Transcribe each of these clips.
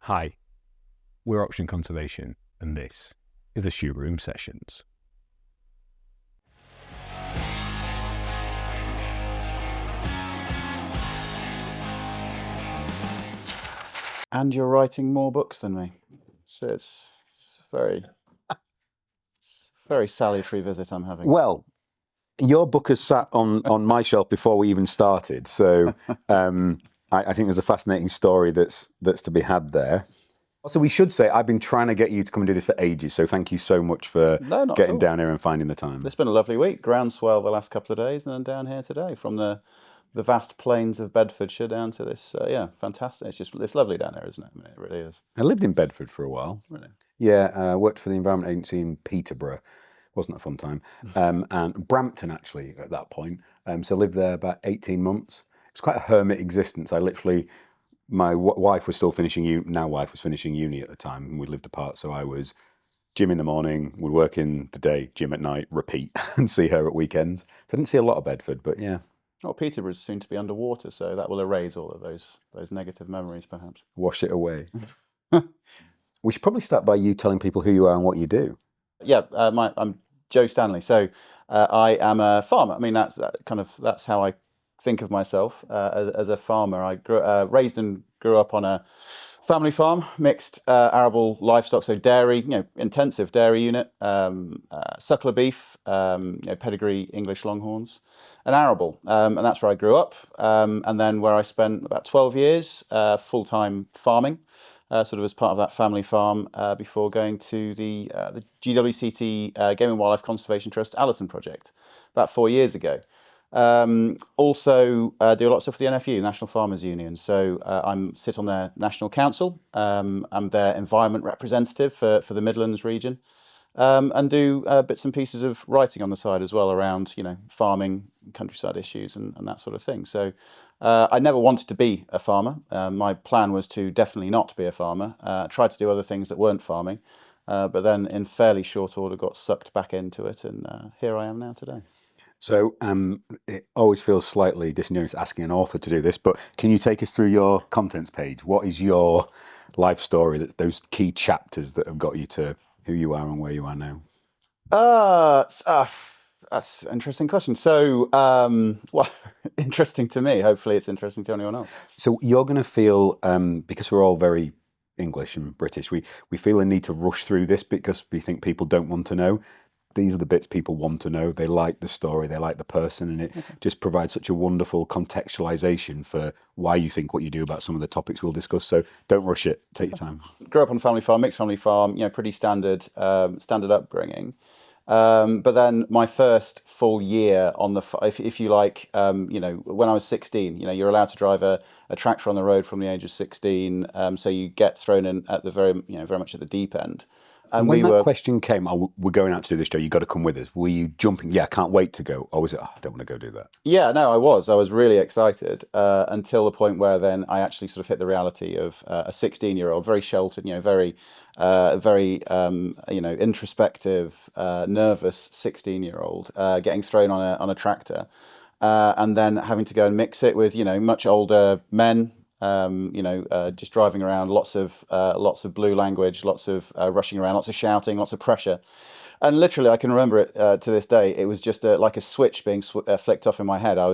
Hi, we're Option Conservation, and this is the Shoe Room Sessions. And you're writing more books than me. So it's very salutary visit I'm having. Well, your book has sat on my shelf before we even started, so I think there's a fascinating story that's to be had there. Also, we should say I've been trying to get you to come and do this for ages, so thank you so much for getting down here and finding the time. It's been a lovely week. Groundswell the last couple of days, and then down here today from the vast plains of Bedfordshire down to this. Fantastic. It's lovely down there, isn't it? I mean, it really is. I lived in Bedford for a while. Really? Yeah, worked for the Environment Agency in Peterborough. Wasn't a fun time. And Brampton, actually, at that point. So lived there about 18 months. It's quite a hermit existence. My wife was still finishing wife was finishing uni at the time, and we lived apart. So I was gym in the morning, would work in the day, gym at night, repeat, and see her at weekends. So I didn't see a lot of Bedford, but yeah. Well, Peterborough is soon to be underwater, so that will erase all of those negative memories, perhaps. Wash it away. We should probably start by you telling people who you are and what you do. Yeah, I'm Joe Stanley. So I am a farmer. I mean, that's how I think of myself as a farmer. I raised and grew up on a family farm, mixed arable livestock, so dairy, intensive dairy unit, suckler beef, pedigree English Longhorns, and arable, and that's where I grew up, and then where I spent about 12 years full-time farming, sort of as part of that family farm, before going to the GWCT Game and Wildlife Conservation Trust Allerton project about 4 years ago. Also do a lot of stuff for the NFU, National Farmers Union. So I sit on their National Council. I'm their environment representative for the Midlands region, and do bits and pieces of writing on the side as well around, farming, countryside issues and that sort of thing. So I never wanted to be a farmer. My plan was to definitely not be a farmer. Tried to do other things that weren't farming, but then in fairly short order got sucked back into it, and here I am now today. So it always feels slightly disingenuous asking an author to do this, but can you take us through your contents page? What is your life story, those key chapters that have got you to who you are and where you are now? That's an interesting question. So, well, interesting to me. Hopefully it's interesting to anyone else. So you're going to feel, because we're all very English and British, we feel a need to rush through this because we think people don't want to know. These are the bits people want to know. They like the story, they like the person, and it just provides such a wonderful contextualization for why you think what you do about some of the topics we'll discuss. So don't rush it. Take your time. Grew up on a family farm, mixed family farm, pretty standard upbringing. But then my first full year on the, if you like, when I was 16, you're allowed to drive a tractor on the road from the age of 16. So you get thrown in at the very much at the deep end. And when that question came, we're going out to do this, Joe, you've got to come with us. Were you jumping? Yeah, I can't wait to go. Or was it, I don't want to go do that? Yeah, no, I was really excited until the point where then I actually sort of hit the reality of a 16-year-old, very sheltered, very introspective, nervous 16-year-old getting thrown on a tractor, and then having to go and mix it with much older men. Just driving around, lots of blue language, lots of rushing around, lots of shouting, lots of pressure. And literally, I can remember it to this day. It was just like a switch being flicked off in my head. I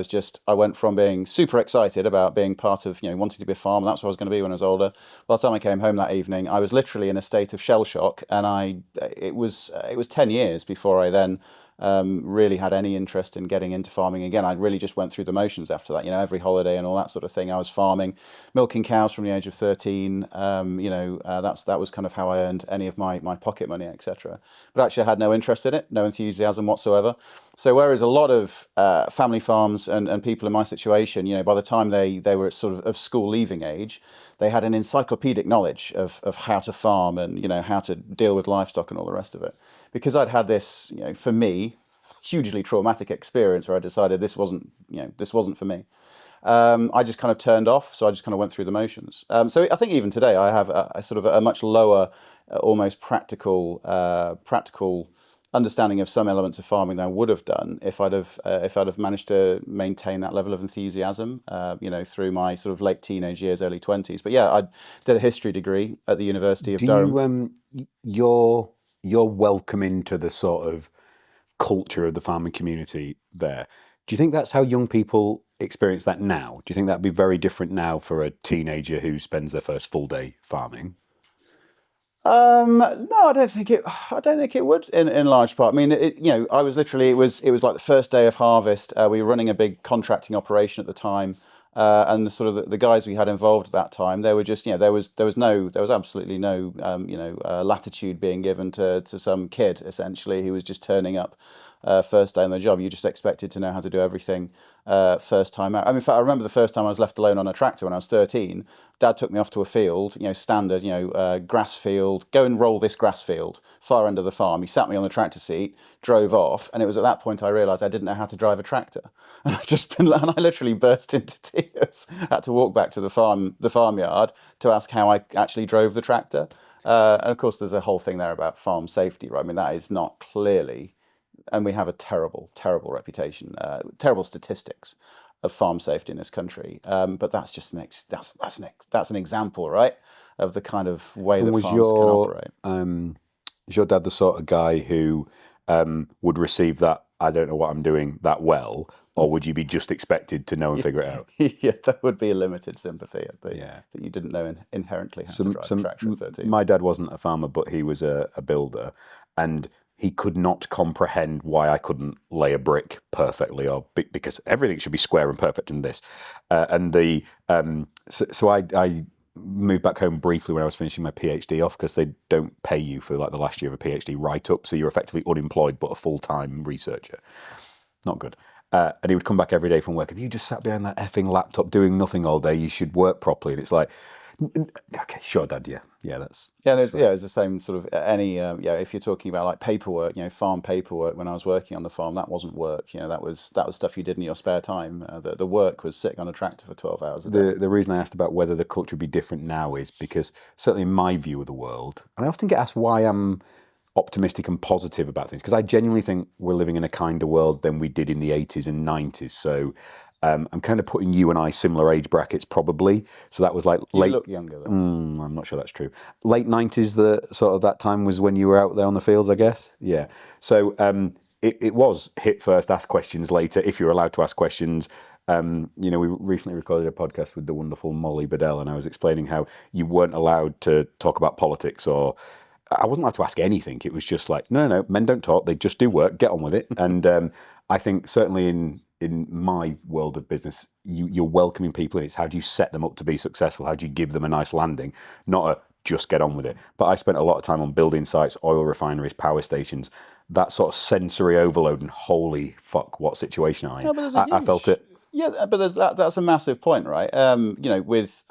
went from being super excited about being part of, wanting to be a farmer. That's what I was going to be when I was older. By the time I came home that evening, I was literally in a state of shell shock. And it was 10 years before I then really had any interest in getting into farming again. I really just went through the motions after that, every holiday and all that sort of thing. I was farming, milking cows from the age of 13. That was kind of how I earned any of my pocket money, etc. But actually I had no interest in it, no enthusiasm whatsoever. So whereas a lot of family farms and people in my situation, by the time they were sort of school leaving age, they had an encyclopedic knowledge of how to farm and how to deal with livestock and all the rest of it. Because I'd had this, for me, hugely traumatic experience where I decided this wasn't for me. I just kind of turned off, so I just kind of went through the motions. So I think even today I have a sort of a much lower, almost practical understanding of some elements of farming than I would have done if I'd have managed to maintain that level of enthusiasm, through my sort of late teenage years, early 20s. But yeah, I did a history degree at the University of Do Durham. you're welcoming to the sort of culture of the farming community there? Do you think that's how young people experience that now? Do you think that'd be very different now for a teenager who spends their first full day farming? No, I don't think it. I don't think it would. In large part, I mean, I was literally. It was like the first day of harvest. We were running a big contracting operation at the time, and the guys we had involved at that time, they were just, there was absolutely no, latitude being given to some kid essentially who was just turning up. First day on the job, you just expected to know how to do everything first time out. I mean, in fact, I remember the first time I was left alone on a tractor when I was 13. Dad took me off to a field, standard, grass field. Go and roll this grass field, far end of the farm. He sat me on the tractor seat, drove off, and it was at that point I realised I didn't know how to drive a tractor, and I literally burst into tears. Had to walk back to the farmyard to ask how I actually drove the tractor. And of course, there's a whole thing there about farm safety, right? I mean, that is not clearly. And we have a terrible, terrible reputation, terrible statistics of farm safety in this country. But that's just that's an example, right, of the kind of way And that farms can operate. Was your dad the sort of guy who would receive that "I don't know what I'm doing" that well, or would you be just expected to know and figure it out? Yeah, that would be a limited sympathy. Yeah. That you didn't know inherently how to drive a tractor at 13. My dad wasn't a farmer, but he was a builder, and he could not comprehend why I couldn't lay a brick perfectly, or because everything should be square and perfect in this. So I moved back home briefly when I was finishing my PhD off, because they don't pay you for like the last year of a PhD write-up, so you're effectively unemployed but a full-time researcher. Not good. And he would come back every day from work, and you just sat behind that effing laptop doing nothing all day. You should work properly. And it's like, okay, sure, Dad. Yeah, that's Yeah, it's the same sort of any if you're talking about like paperwork, farm paperwork. When I was working on the farm, that wasn't work. That was stuff you did in your spare time. The work was sitting on a tractor for 12 hours a day. The reason I asked about whether the culture would be different now is because certainly in my view of the world, and I often get asked why I'm optimistic and positive about things, because I genuinely think we're living in a kinder world than we did in the 80s and 90s. So I'm kind of putting you and I similar age brackets probably. So that was like You late. look younger though. I'm not sure that's true. Late 90s, the sort of that time was when you were out there on the fields, I guess. Yeah. So it was hit first, ask questions later, if you're allowed to ask questions. We recently recorded a podcast with the wonderful Molly Bedell, and I was explaining how you weren't allowed to talk about politics, or I wasn't allowed to ask anything. It was just like, no, men don't talk. They just do work. Get on with it. And I think certainly in my world of business, you're welcoming people, and it's how do you set them up to be successful? How do you give them a nice landing? Not a just get on with it. But I spent a lot of time on building sites, oil refineries, power stations, that sort of sensory overload, and holy fuck, what situation am I in? No, but there's a I felt it. Yeah, but that's a massive point, right? With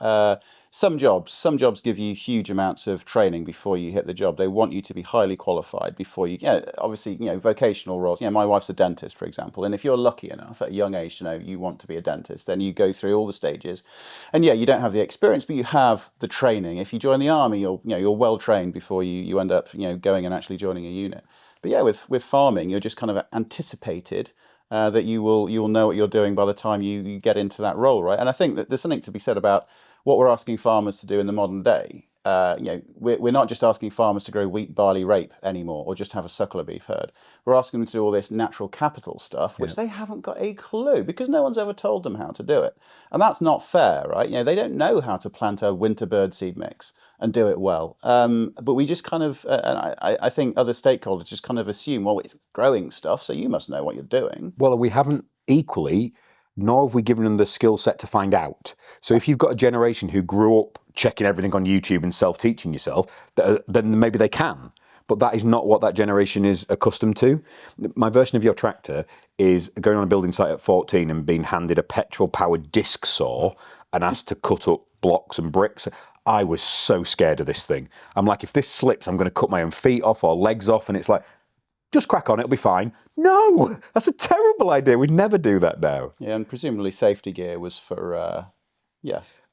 some jobs give you huge amounts of training before you hit the job. They want you to be highly qualified before you. Obviously, vocational roles. My wife's a dentist, for example, and if you're lucky enough at a young age to know you want to be a dentist, then you go through all the stages, and you don't have the experience, but you have the training. If you join the army, you're well trained before you end up going and actually joining a unit. But with farming, you're just kind of anticipated. That you will know what you're doing by the time you get into that role, right? And I think that there's something to be said about what we're asking farmers to do in the modern day. We're not just asking farmers to grow wheat, barley, rape anymore, or just have a suckler beef herd. We're asking them to do all this natural capital stuff, which they haven't got a clue, because no one's ever told them how to do it. And that's not fair, right? They don't know how to plant a winter bird seed mix and do it well. But we just kind of, and I think other stakeholders just kind of assume, well, it's growing stuff, so you must know what you're doing. Well, we haven't equally, nor have we given them the skill set to find out. So if you've got a generation who grew up checking everything on YouTube and self-teaching yourself, then maybe they can. But that is not what that generation is accustomed to. My version of your tractor is going on a building site at 14 and being handed a petrol-powered disc saw and asked to cut up blocks and bricks. I was so scared of this thing. I'm like, if this slips, I'm going to cut my own feet off or legs off. And it's like, just crack on, it'll be fine. No, that's a terrible idea. We'd never do that now. Yeah, and presumably safety gear was for,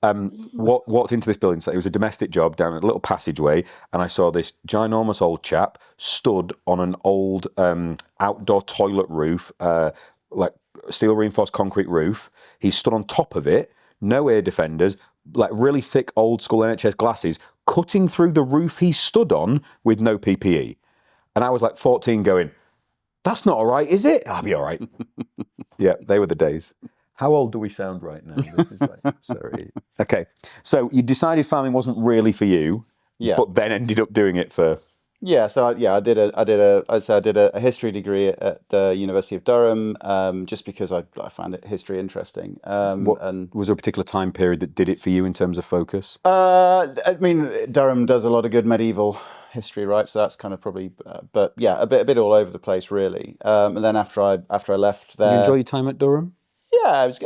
Walked into this building. So it was a domestic job down a little passageway, and I saw this ginormous old chap stood on an old outdoor toilet roof, like steel reinforced concrete roof. He stood on top of it, no air defenders, like really thick old school NHS glasses, cutting through the roof he stood on with no PPE. And I was like 14 going, that's not all right, is it? I'll be all right. Yeah, they were the days. How old do we sound right now? This is like, sorry. Okay, so you decided farming wasn't really for you, but then ended up doing it for... Yeah, so I did a history degree at the University of Durham, just because I found history interesting. And was there a particular time period that did it for you in terms of focus? I mean, Durham does a lot of good medieval history, right? So that's kind of probably, but yeah, a bit all over the place, really. And then after I left there, did you enjoy your time at Durham? Yeah, I was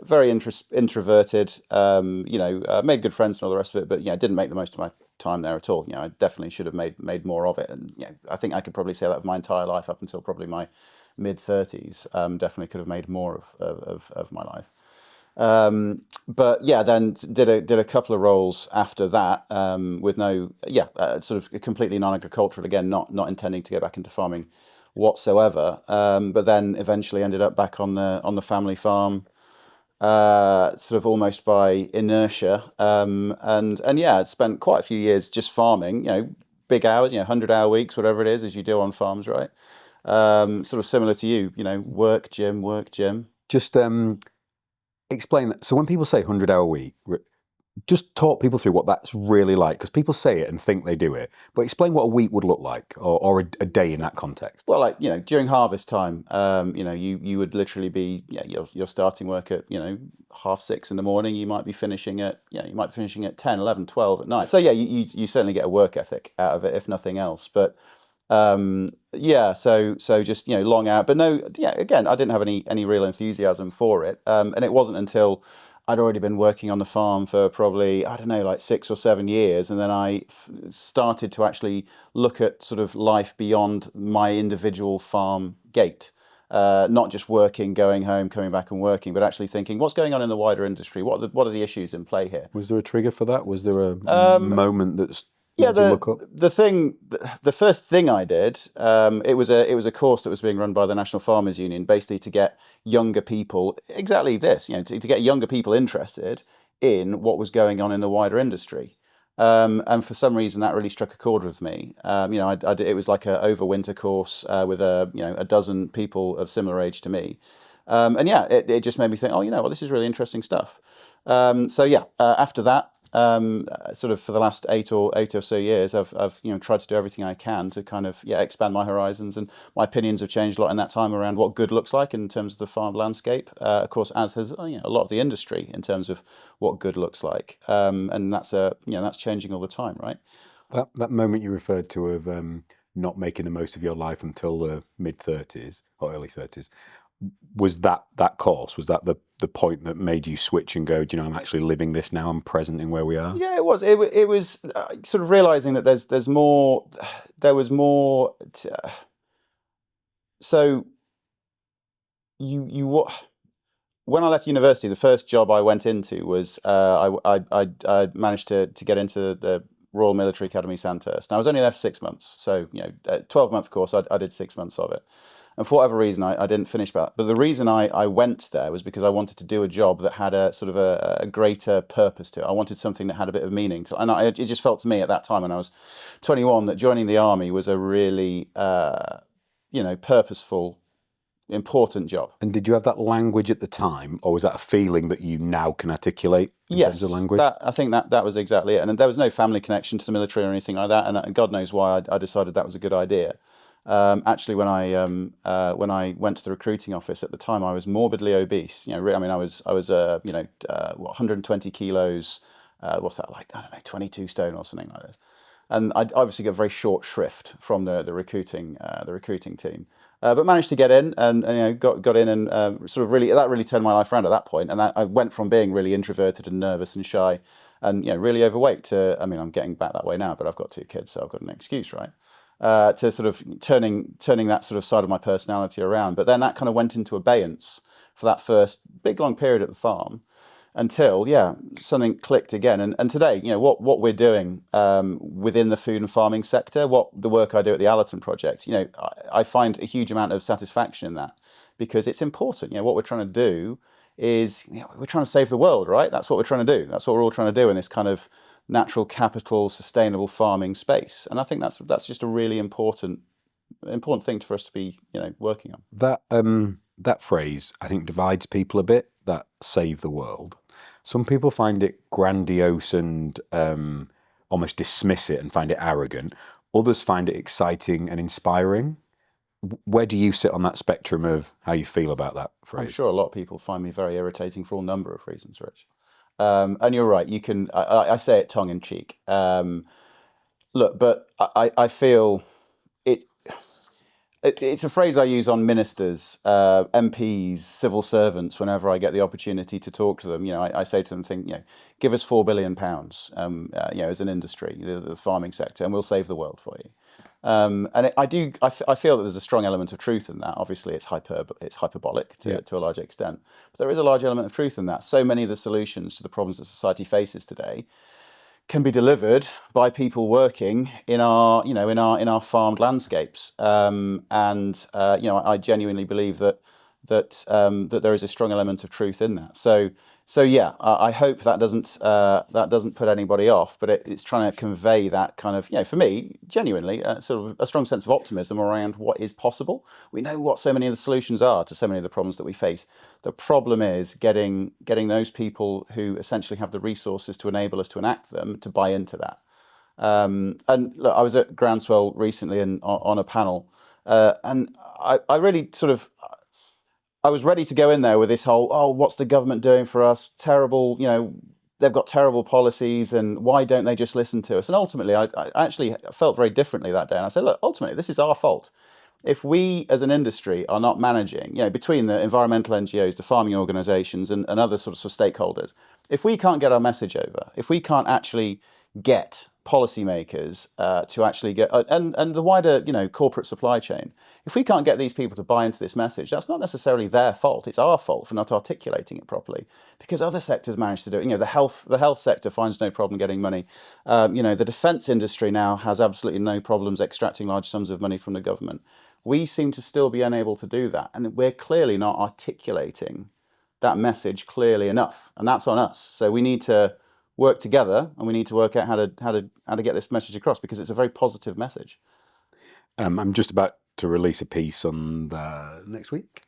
very introverted. Made good friends and all the rest of it, but didn't make the most of my time there at all. I definitely should have made more of it, and I think I could probably say that of my entire life up until probably my mid-30s. Definitely could have made more of my life. But yeah, then did a couple of roles after that, with sort of completely non-agricultural again, not intending to go back into farming whatsoever, but then eventually ended up back on the family farm, sort of almost by inertia, and yeah, spent quite a few years just farming, big hours, 100-hour weeks, whatever it is, as you do on farms, right? Sort of similar to you, work, gym. Just explain that. So when people say 100-hour week, just talk people through what that's really like, because people say it and think they do it, but explain what a week would look like, or a day in that context. Well, like, during harvest time, you would literally be, you're starting work at, 6:30 in the morning. You might be finishing at 10, 11, 12 at night. So yeah, you certainly get a work ethic out of it, if nothing else. But so just, long out, but no, again, I didn't have any real enthusiasm for it. And it wasn't until I'd already been working on the farm for probably, I don't know, like 6 or 7 years. And then I started to actually look at sort of life beyond my individual farm gate. Not just working, going home, coming back and working, but actually thinking, what's going on in the wider industry? What are the issues in play here? Was there a trigger for that? Was there a moment that's... The first thing I did, it was a course that was being run by the National Farmers Union, basically to get younger people, exactly this, to get younger people interested in what was going on in the wider industry. And for some reason that really struck a chord with me. It was like a overwinter course with a dozen people of similar age to me. It just made me think, this is really interesting stuff. After that, sort of for the last eight or so years, I've tried to do everything I can to kind of expand my horizons, and my opinions have changed a lot in that time around what good looks like in terms of the farm landscape. Of course, as has a lot of the industry in terms of what good looks like, and that's changing all the time, right? That moment you referred to of not making the most of your life until the mid-30s or early 30s. Was that course? Was that the point that made you switch and go, I'm actually living this now, I'm present in where we are? Yeah, it was. It was sort of realizing that there was more. So when I left university, the first job I went into was I managed to get into the Royal Military Academy Sandhurst. And I was only there for 6 months, so a 12-month course. I did 6 months of it. And for whatever reason, I didn't finish that. But the reason I went there was because I wanted to do a job that had a sort of a greater purpose to it. I wanted something that had a bit of meaning to it. And it just felt to me at that time when I was 21 that joining the army was a really, purposeful, important job. And did you have that language at the time, or was that a feeling that you now can articulate in terms of language? I think that was exactly it. And there was no family connection to the military or anything like that. And God knows why I decided that was a good idea. Actually, when I went to the recruiting office at the time, I was morbidly obese. I was 120 kilos. What's that like? I don't know, 22 stone or something like this. And I obviously got very short shrift from the recruiting team, but managed to get in and got in and sort of really turned my life around at that point. And I went from being really introverted and nervous and shy, and really overweight to, I'm getting back that way now, but I've got 2 kids, so I've got an excuse, right? To sort of turning that sort of side of my personality around. But then that kind of went into abeyance for that first big long period at the farm. until something clicked again. And today, what we're doing within the food and farming sector, what the work I do at the Allerton Project, I find a huge amount of satisfaction in that, because it's important. What we're trying to do is we're trying to save the world, right? That's what we're trying to do. That's what we're all trying to do in this kind of natural capital, sustainable farming space. And I think that's just a really important thing for us to be working on. That phrase, I think, divides people a bit. That save the world. Some people find it grandiose and almost dismiss it and find it arrogant. Others find it exciting and inspiring. Where do you sit on that spectrum of how you feel about that phrase? I'm sure a lot of people find me very irritating for all number of reasons, Rich. And you're right. I say it tongue in cheek. Look, but I feel it's a phrase I use on ministers, MPs, civil servants. Whenever I get the opportunity to talk to them, I say to them, give us £4 billion, as an industry, the farming sector, and we'll save the world for you. And I feel that there's a strong element of truth in that. Obviously, it's hyperbolic to a large extent, but there is a large element of truth in that. So many of the solutions to the problems that society faces today can be delivered by people working in our farmed landscapes, I genuinely believe that there is a strong element of truth in that. So yeah, I hope that doesn't put anybody off, but it's trying to convey that kind of, for me, genuinely, sort of a strong sense of optimism around what is possible. We know what so many of the solutions are to so many of the problems that we face. The problem is getting those people who essentially have the resources to enable us to enact them to buy into that. And look, I was at Groundswell recently on a panel, and I really I was ready to go in there with this whole, what's the government doing for us? Terrible, they've got terrible policies, and why don't they just listen to us? And ultimately, I actually felt very differently that day. And I said, look, ultimately, this is our fault. If we as an industry are not managing, between the environmental NGOs, the farming organisations and other sorts of stakeholders, if we can't get our message over, if we can't actually get policymakers to actually get, and the wider, corporate supply chain, if we can't get these people to buy into this message, that's not necessarily their fault. It's our fault for not articulating it properly, because other sectors manage to do it. The health sector finds no problem getting money. The defence industry now has absolutely no problems extracting large sums of money from the government. We seem to still be unable to do that, and we're clearly not articulating that message clearly enough, and that's on us. So we need to work together, and we need to work out how to get this message across, because it's a very positive message. I'm just about to release a piece on the next week,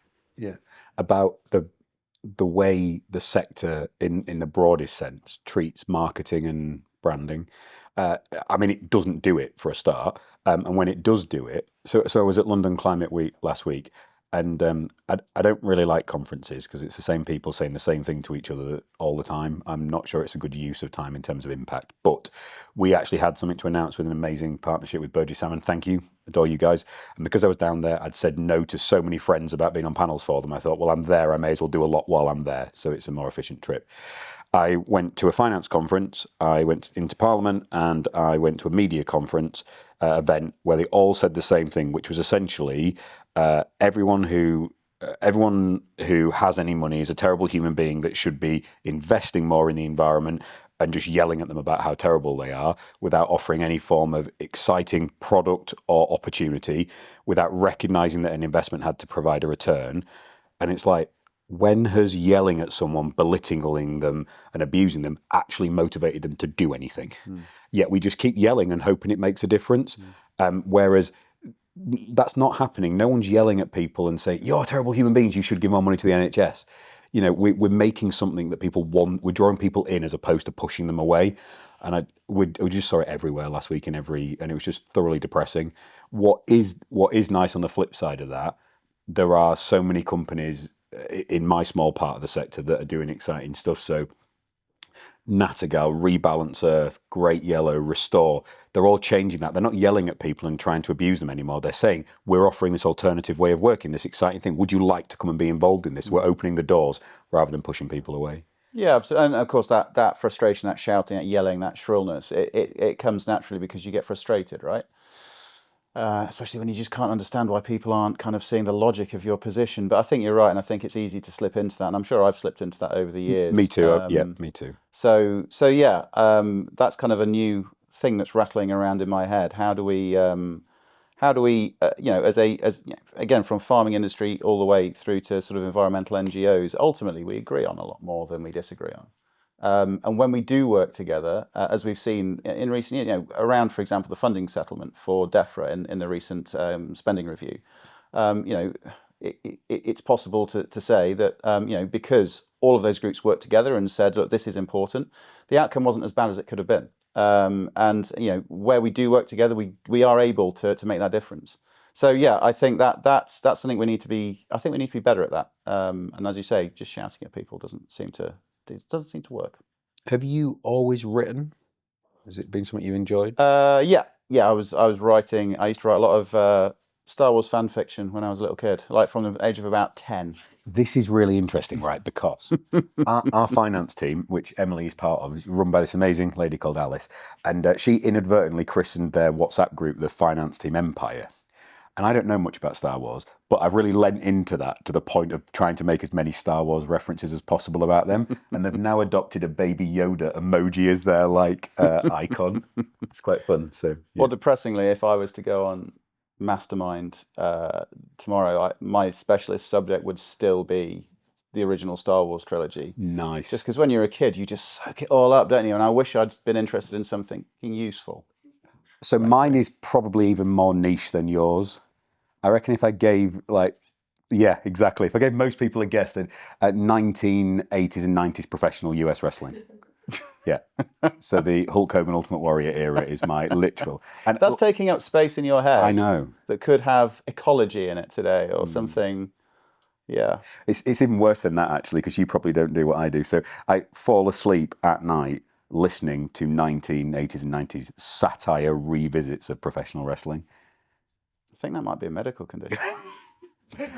about the way the sector, in the broadest sense, treats marketing and branding. It doesn't do it, for a start, and when it does do it, so I was at London Climate Week last week, and I don't really like conferences, because it's the same people saying the same thing to each other all the time. I'm not sure it's a good use of time in terms of impact, but we actually had something to announce with an amazing partnership with Burgess Salmon. Thank you, adore you guys. And because I was down there, I'd said no to so many friends about being on panels for them. I thought, well, I'm there, I may as well do a lot while I'm there, so it's a more efficient trip. I went to a finance conference, I went into Parliament, and I went to a media conference event where they all said the same thing, which was essentially everyone who has any money is a terrible human being that should be investing more in the environment, and just yelling at them about how terrible they are without offering any form of exciting product or opportunity, without recognizing that an investment had to provide a return. And it's like, when has yelling at someone, belittling them and abusing them actually motivated them to do anything? Yet we just keep yelling and hoping it makes a difference. Whereas that's not happening. No one's yelling at people and saying, you're terrible human beings, you should give more money to the NHS. We're making something that people want. We're drawing people in as opposed to pushing them away. And we just saw it everywhere last week, and it was just thoroughly depressing. What is nice on the flip side of that, there are so many companies in my small part of the sector that are doing exciting stuff. So Nattergal, Rebalance Earth, Great Yellow, Restore, they're all changing that. They're not yelling at people and trying to abuse them anymore. They're saying, we're offering this alternative way of working, this exciting thing. Would you like to come and be involved in this? We're opening the doors rather than pushing people away. Yeah, absolutely. And of course, that frustration, that shouting, that yelling, that shrillness, it comes naturally because you get frustrated, right? especially when you just can't understand why people aren't kind of seeing the logic of your position. But I think you're right, and I think it's easy to slip into that, and I'm sure I've slipped into that over the years. Me too. Yeah, me too. So yeah, that's kind of a new thing that's rattling around in my head. How do we, again, from farming industry all the way through to sort of environmental NGOs, ultimately we agree on a lot more than we disagree on. And when we do work together, as we've seen in recent years, around, for example, the funding settlement for DEFRA in the recent spending review, it's possible to say that, because all of those groups worked together and said, look, this is important, the outcome wasn't as bad as it could have been. And where we do work together, we are able to make that difference. So yeah, I think that's something we need to be. I think we need to be better at that. And as you say, just shouting at people doesn't seem to work. Have you always written? Has it been something you enjoyed? Yeah. I was writing. I used to write a lot of Star Wars fan fiction when I was a little kid, like from the age of about 10. This is really interesting, right? Because our finance team, which Emily is part of, is run by this amazing lady called Alice, and she inadvertently christened their WhatsApp group the Finance Team Empire. And I don't know much about Star Wars, but I've really lent into that to the point of trying to make as many Star Wars references as possible about them. And they've now adopted a Baby Yoda emoji as their icon. It's quite fun. So, yeah. Well, depressingly, if I was to go on Mastermind tomorrow, my specialist subject would still be the original Star Wars trilogy. Nice. Just because when you're a kid, you just soak it all up, don't you? And I wish I'd been interested in something useful. So mine is probably even more niche than yours. I reckon if I gave yeah, exactly. If I gave most people a guess, then at 1980s and 90s professional US wrestling. Yeah. So the Hulk Hogan Ultimate Warrior era is my literal. And that's taking up space in your head. I know. That could have ecology in it today or something. Yeah. It's even worse than that, actually, because you probably don't do what I do. So I fall asleep at night listening to 1980s and 90s satire revisits of professional wrestling. I think that might be a medical condition.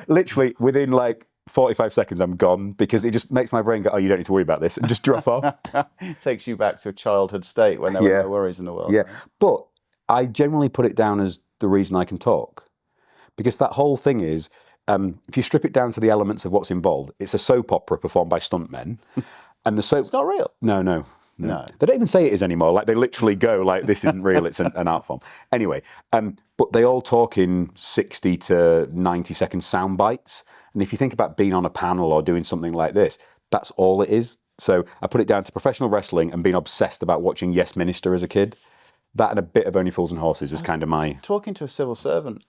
Literally, within 45 seconds, I'm gone because it just makes my brain go, oh, you don't need to worry about this, and just drop off. It takes you back to a childhood state when there were no worries in the world. Yeah, but I generally put it down as the reason I can talk. Because that whole thing is, if you strip it down to the elements of what's involved, it's a soap opera performed by stuntmen. And the soap... It's not real. No. They don't even say it is anymore. They literally go, this isn't real, it's an art form. Anyway, but they all talk in 60 to 90 second sound bites. And if you think about being on a panel or doing something like this, that's all it is. So I put it down to professional wrestling and being obsessed about watching Yes Minister as a kid. That and a bit of Only Fools and Horses was kind of my... Talking to a civil servant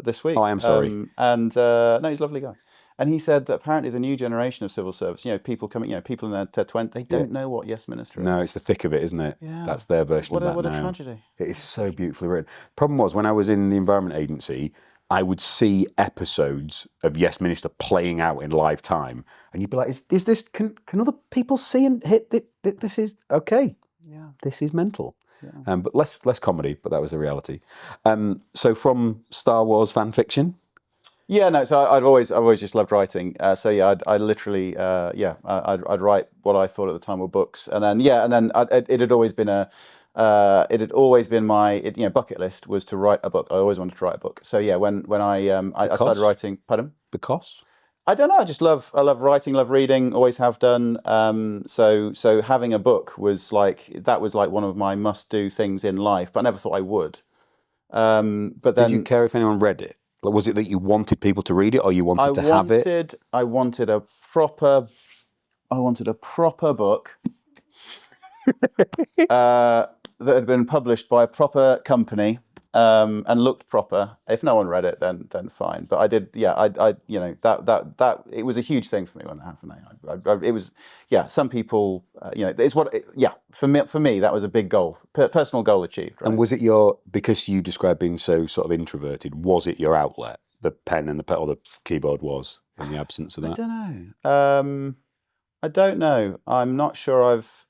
this week. Oh, I am sorry. No, he's a lovely guy. And he said that apparently the new generation of civil service, people coming, people in their 20s, they don't know what Yes Minister is. No, it's the thick of it, isn't it? Yeah. That's their version of that What now. a tragedy. It is so beautifully written. Problem was, when I was in the Environment Agency, I would see episodes of Yes Minister playing out in live time. And you'd be like, is this, can other people see and hit this is, okay. Yeah. This is mental. Yeah. But less comedy, but that was a reality. So from Star Wars fan fiction? Yeah, no. So I've always just loved writing. So yeah, I'd literally I'd write what I thought at the time were books, and then it had always been my bucket list was to write a book. I always wanted to write a book. So yeah, when I started writing, pardon? Because? I don't know. I love writing, love reading. Always have done. So having a book was like one of my must-do things in life. But I never thought I would. But then, did you care if anyone read it? Was it that you wanted people to read it, or you wanted to have it? I wanted a proper book that had been published by a proper company. And looked proper. If no one read it, then fine. But I did, that it was a huge thing for me when that happened. It was, some people, it's for me that was a big goal, personal goal achieved. Right? And was it because you described being so sort of introverted, was it your outlet? The pen and or the keyboard was in the absence of that? I don't know. I'm not sure I've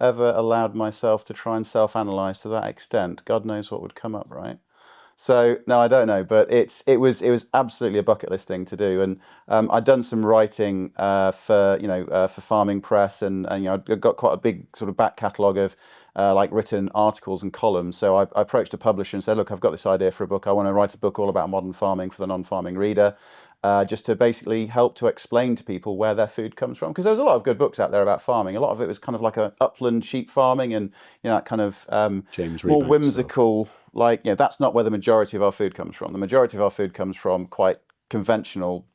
ever allowed myself to try and self-analyze to that extent. God knows what would come up, right? So no, I don't know, but it was absolutely a bucket list thing to do, and I'd done some writing for Farming Press, and I've got quite a big sort of back catalogue of like written articles and columns. So I approached a publisher and said, look, I've got this idea for a book. I want to write a book all about modern farming for the non-farming reader. Just to basically help to explain to people where their food comes from, because there was a lot of good books out there about farming. A lot of it was kind of like a upland sheep farming, and that kind of James more Rebank whimsical. Like, that's not where the majority of our food comes from. The majority of our food comes from quite conventional,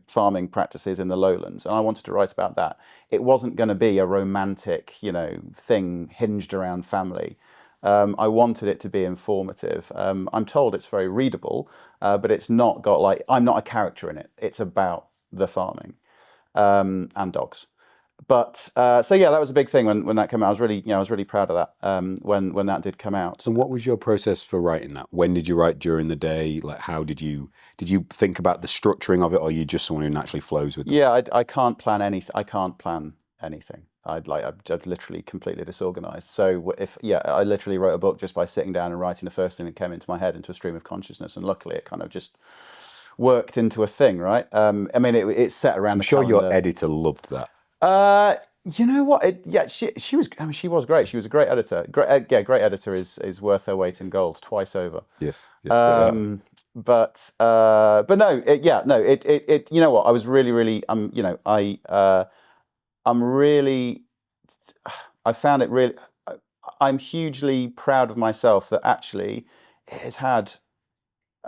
farming practices in the lowlands, and I wanted to write about that. It wasn't going to be a romantic, thing hinged around family. I wanted it to be informative. I'm told it's very readable, but it's not got I'm not a character in it. It's about the farming and dogs. But so yeah, that was a big thing when that came out. I was really proud of that when that did come out. And what was your process for writing that? When did you write during the day? Like, how did you think about the structuring of it, or are you just someone who naturally flows with it? Yeah, I can't plan anything. I can't plan anything. I'm literally completely disorganized. So I literally wrote a book just by sitting down and writing the first thing that came into my head into a stream of consciousness, and luckily it kind of just worked into a thing, right? I mean, it's set around. I'm sure your editor loved that. You know what? She was. I mean, she was great. She was a great editor. Great editor is worth their weight in gold twice over. Yes. They but no, it. You know what? I was really. I found it really. I'm hugely proud of myself that actually it has had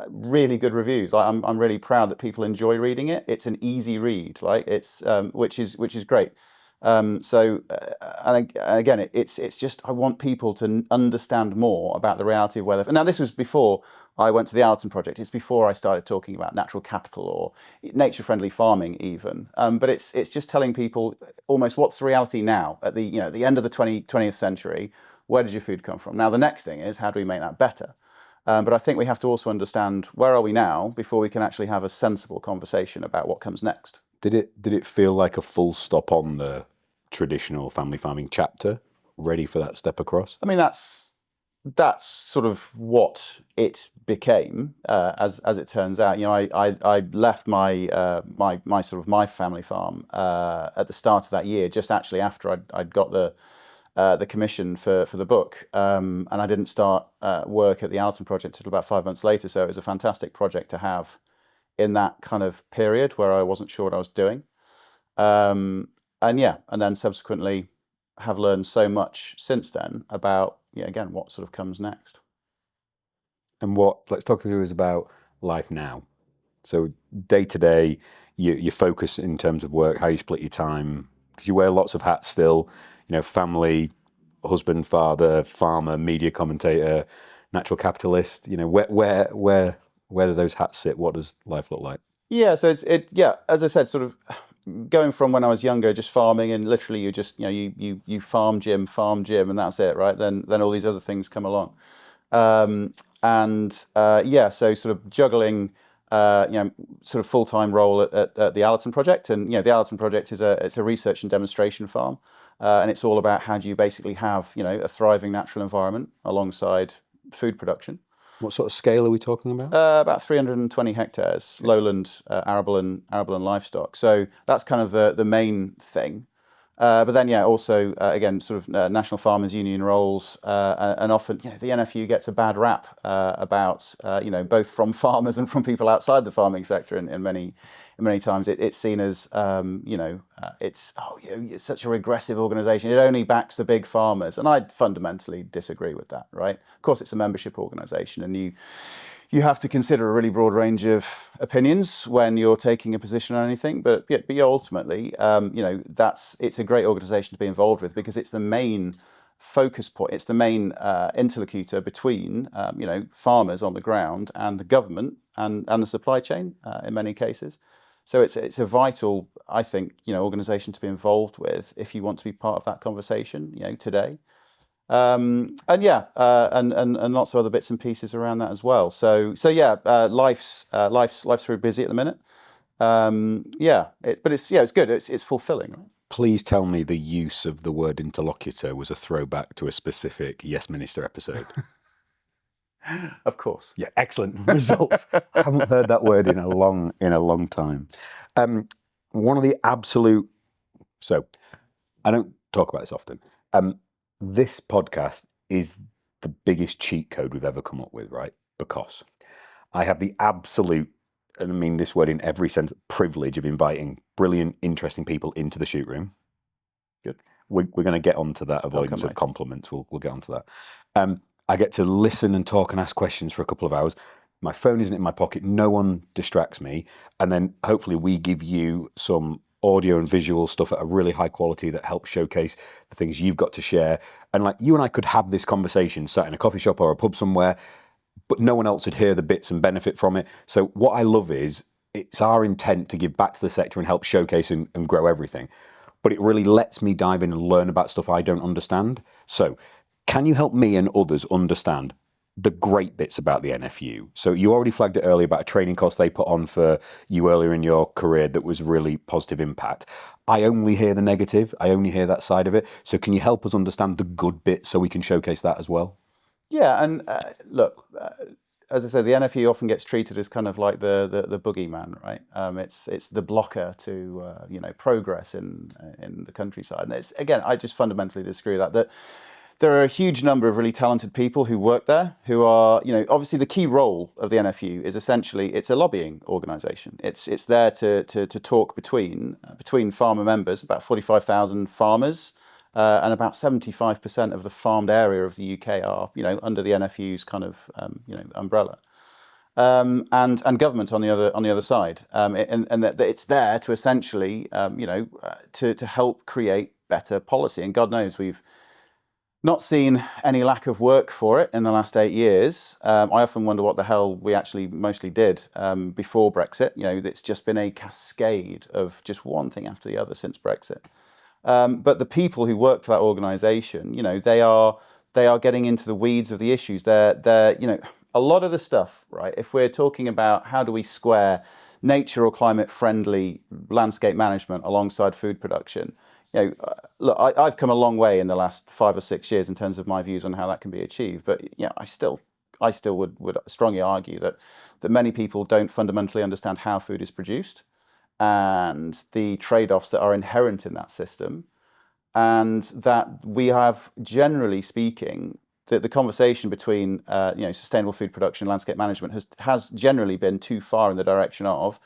really good reviews. Like, I'm really proud that people enjoy reading it. It's an easy read, like it's which is great. And again, it's just, I want people to understand more about the reality of where they're. Now, this was before I went to the Allerton Project. It's before I started talking about natural capital or nature-friendly farming, even. But it's just telling people almost what's the reality now at the the end of the 20th century. Where does your food come from? Now, the next thing is, how do we make that better? But I think we have to also understand where are we now before we can actually have a sensible conversation about what comes next. Did it feel like a full stop on the traditional family farming chapter, ready for that step across? I mean, that's sort of what it became, as it turns out. I left my sort of my family farm at the start of that year, just actually after I'd got the commission for the book, and I didn't start work at the Allerton Project until about 5 months later. So it was a fantastic project to have in that kind of period where I wasn't sure what I was doing, and then subsequently have learned so much since then about again what sort of comes next. And let's talk to us about life now. So day to day, your focus in terms of work, how you split your time, because you wear lots of hats still. Family, husband, father, farmer, media commentator, natural capitalist. Where do those hats sit? What does life look like? Yeah, so as I said, sort of going from when I was younger, just farming, and literally you just you farm gym, and that's it, right? Then all these other things come along, so sort of juggling, sort of full-time role at the Allerton Project, and the Allerton Project it's a research and demonstration farm, and it's all about how do you basically have a thriving natural environment alongside food production. What sort of scale are we talking about? About 320 hectares, lowland arable and livestock. So that's kind of the main thing. But then, also, again, sort of National Farmers Union roles, and often, the NFU gets a bad rap about, both from farmers and from people outside the farming sector. In many times, it's seen as, it's such a regressive organisation. It only backs the big farmers, and I fundamentally disagree with that. Right? Of course, it's a membership organisation, and you have to consider a really broad range of opinions when you're taking a position on anything. But ultimately, it's a great organisation to be involved with, because it's the main focus point. It's the main interlocutor between farmers on the ground and the government and the supply chain in many cases. So it's a vital, I think, organisation to be involved with if you want to be part of that conversation, today. And lots of other bits and pieces around that as well. So life's very busy at the minute. But it's good. It's fulfilling. Right? Please tell me the use of the word interlocutor was a throwback to a specific Yes Minister episode. Of course. Yeah, excellent results. I haven't heard that word in a long time. One of the absolute, so I don't talk about this often. This podcast is the biggest cheat code we've ever come up with, right? Because I have the absolute, and I mean this word in every sense, privilege of inviting brilliant, interesting people into the shoot room. Good. We're going to get onto that avoidance of compliments. We'll get onto that. I get to listen and talk and ask questions for a couple of hours. My phone isn't in my pocket. No one distracts me. And then hopefully we give you some audio and visual stuff at a really high quality that helps showcase the things you've got to share. And like you and I could have this conversation sat in a coffee shop or a pub somewhere, but no one else would hear the bits and benefit from it. So what I love is it's our intent to give back to the sector and help showcase and grow everything. But it really lets me dive in and learn about stuff I don't understand. So can you help me and others understand the great bits about the NFU? So you already flagged it earlier about a training course they put on for you earlier in your career that was really positive impact. I only hear the negative. I only hear that side of it. So can you help us understand the good bits so we can showcase that as well? Yeah, and look, as I said, the NFU often gets treated as kind of like the boogeyman, right? It's the blocker to progress in the countryside. And it's, again, I just fundamentally disagree with that. That there are a huge number of really talented people who work there, who are, obviously the key role of the NFU is essentially it's a lobbying organisation. It's there to talk between farmer members, about 45,000 farmers. And about 75% of the farmed area of the UK are, under the NFU's kind of, umbrella, and government on the other side, and that it's there to essentially, to help create better policy. And God knows we've not seen any lack of work for it in the last 8 years. I often wonder what the hell we actually mostly did before Brexit. It's just been a cascade of just one thing after the other since Brexit. But the people who work for that organisation, they are getting into the weeds of the issues. They're a lot of the stuff, right? If we're talking about how do we square nature or climate friendly landscape management alongside food production, look, I've come a long way in the last 5 or 6 years in terms of my views on how that can be achieved. But I still would strongly argue that many people don't fundamentally understand how food is produced and the trade-offs that are inherent in that system, and that we have, generally speaking, the conversation between sustainable food production and landscape management has generally been too far in the direction of,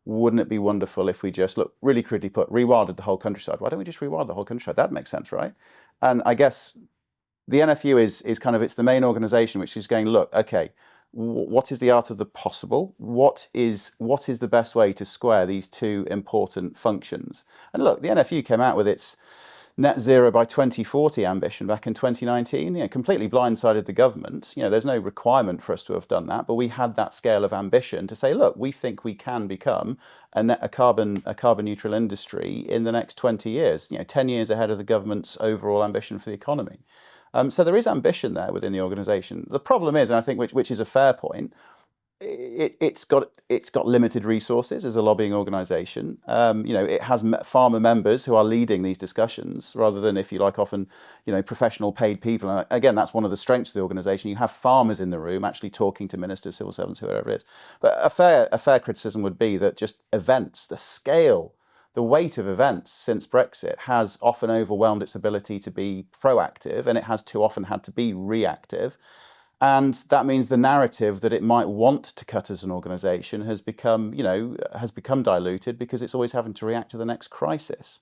wouldn't it be wonderful if we just, look, really crudely put, rewilded the whole countryside? Why don't we just rewild the whole countryside? That makes sense, right? And I guess the NFU is kind of, it's the main organisation which is going, look, okay, what is the art of the possible? What is the best way to square these two important functions? And look, the NFU came out with its net zero by 2040 ambition back in 2019. Completely blindsided the government. There's no requirement for us to have done that, but we had that scale of ambition to say, look, we think we can become a carbon neutral industry in the next 20 years. 10 years ahead of the government's overall ambition for the economy. So there is ambition there within the organisation. The problem is, and I think which is a fair point, it's got limited resources as a lobbying organisation. It has farmer members who are leading these discussions rather than, if you like, often professional paid people. And again, that's one of the strengths of the organisation. You have farmers in the room actually talking to ministers, civil servants, whoever it is. But a fair criticism would be that just events, the scale, the weight of events since Brexit has often overwhelmed its ability to be proactive, and it has too often had to be reactive. And that means the narrative that it might want to cut as an organisation has become diluted because it's always having to react to the next crisis.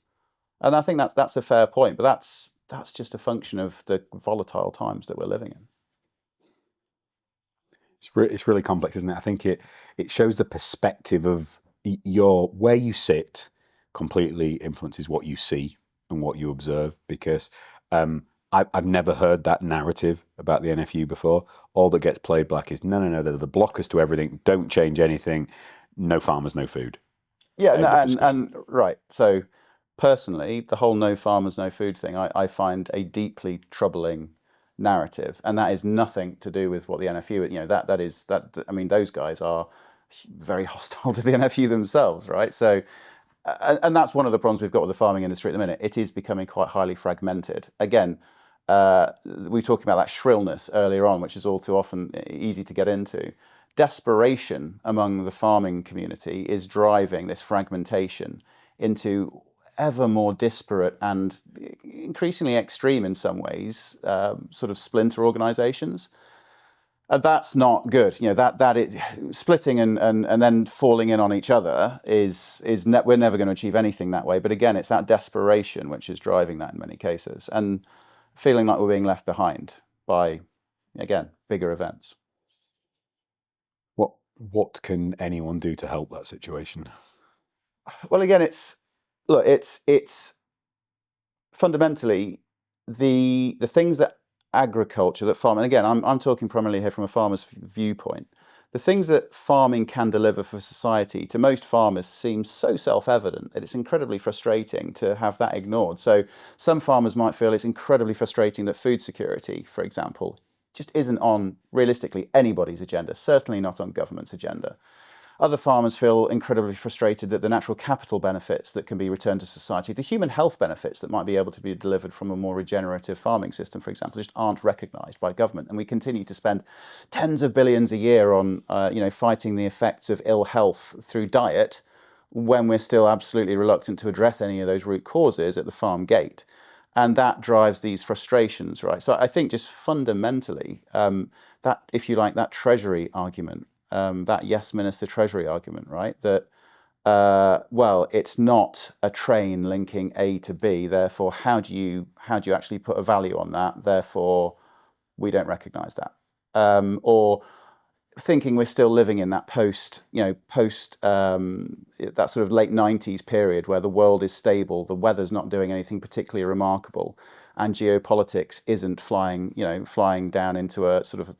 And I think that's a fair point, but that's just a function of the volatile times that we're living in. It's really complex, isn't it? I think it shows the perspective of where you sit completely influences what you see and what you observe, because I've never heard that narrative about the NFU before. All that gets played back is, no, they're the blockers to everything, don't change anything, no farmers, no food. Yeah, and right. So personally, the whole no farmers, no food thing, I find a deeply troubling narrative, and that is nothing to do with what the NFU, I mean, those guys are very hostile to the NFU themselves, right? So, and that's one of the problems we've got with the farming industry at the minute. It is becoming quite highly fragmented. Again, we were talking about that shrillness earlier on, which is all too often easy to get into. Desperation among the farming community is driving this fragmentation into ever more disparate and increasingly extreme in some ways, sort of splinter organizations. That's not good. Splitting and then falling in on each other we're never going to achieve anything that way. But again, it's that desperation which is driving that in many cases, and feeling like we're being left behind by, again, bigger events. What can anyone do to help that situation? Well, again, it's fundamentally the things that agriculture, that farming, again, I'm talking primarily here from a farmer's viewpoint. The things that farming can deliver for society to most farmers seem so self-evident that it's incredibly frustrating to have that ignored. So some farmers might feel it's incredibly frustrating that food security, for example, just isn't on, realistically, anybody's agenda, certainly not on government's agenda. Other farmers feel incredibly frustrated that the natural capital benefits that can be returned to society, the human health benefits that might be able to be delivered from a more regenerative farming system, for example, just aren't recognised by government. And we continue to spend tens of billions a year on fighting the effects of ill health through diet, when we're still absolutely reluctant to address any of those root causes at the farm gate. And that drives these frustrations, right? So I think just fundamentally, that, if you like, that treasury argument, that yes, Minister Treasury argument, right? That, it's not a train linking A to B. Therefore, how do you actually put a value on that? Therefore, we don't recognise that. Or thinking we're still living in that post that sort of late 90s period where the world is stable, the weather's not doing anything particularly remarkable, and geopolitics isn't flying down into a sort of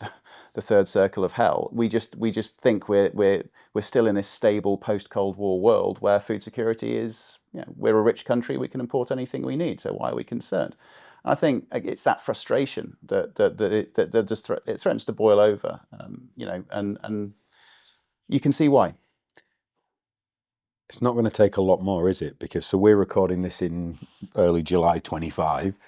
the third circle of hell. We just think we're still in this stable post-Cold War world where food security is, we're a rich country, we can import anything we need, so why are we concerned? I think it's that frustration that just it threatens to boil over, and you can see why. It's not going to take a lot more, is it? Because we're recording this in early July 25.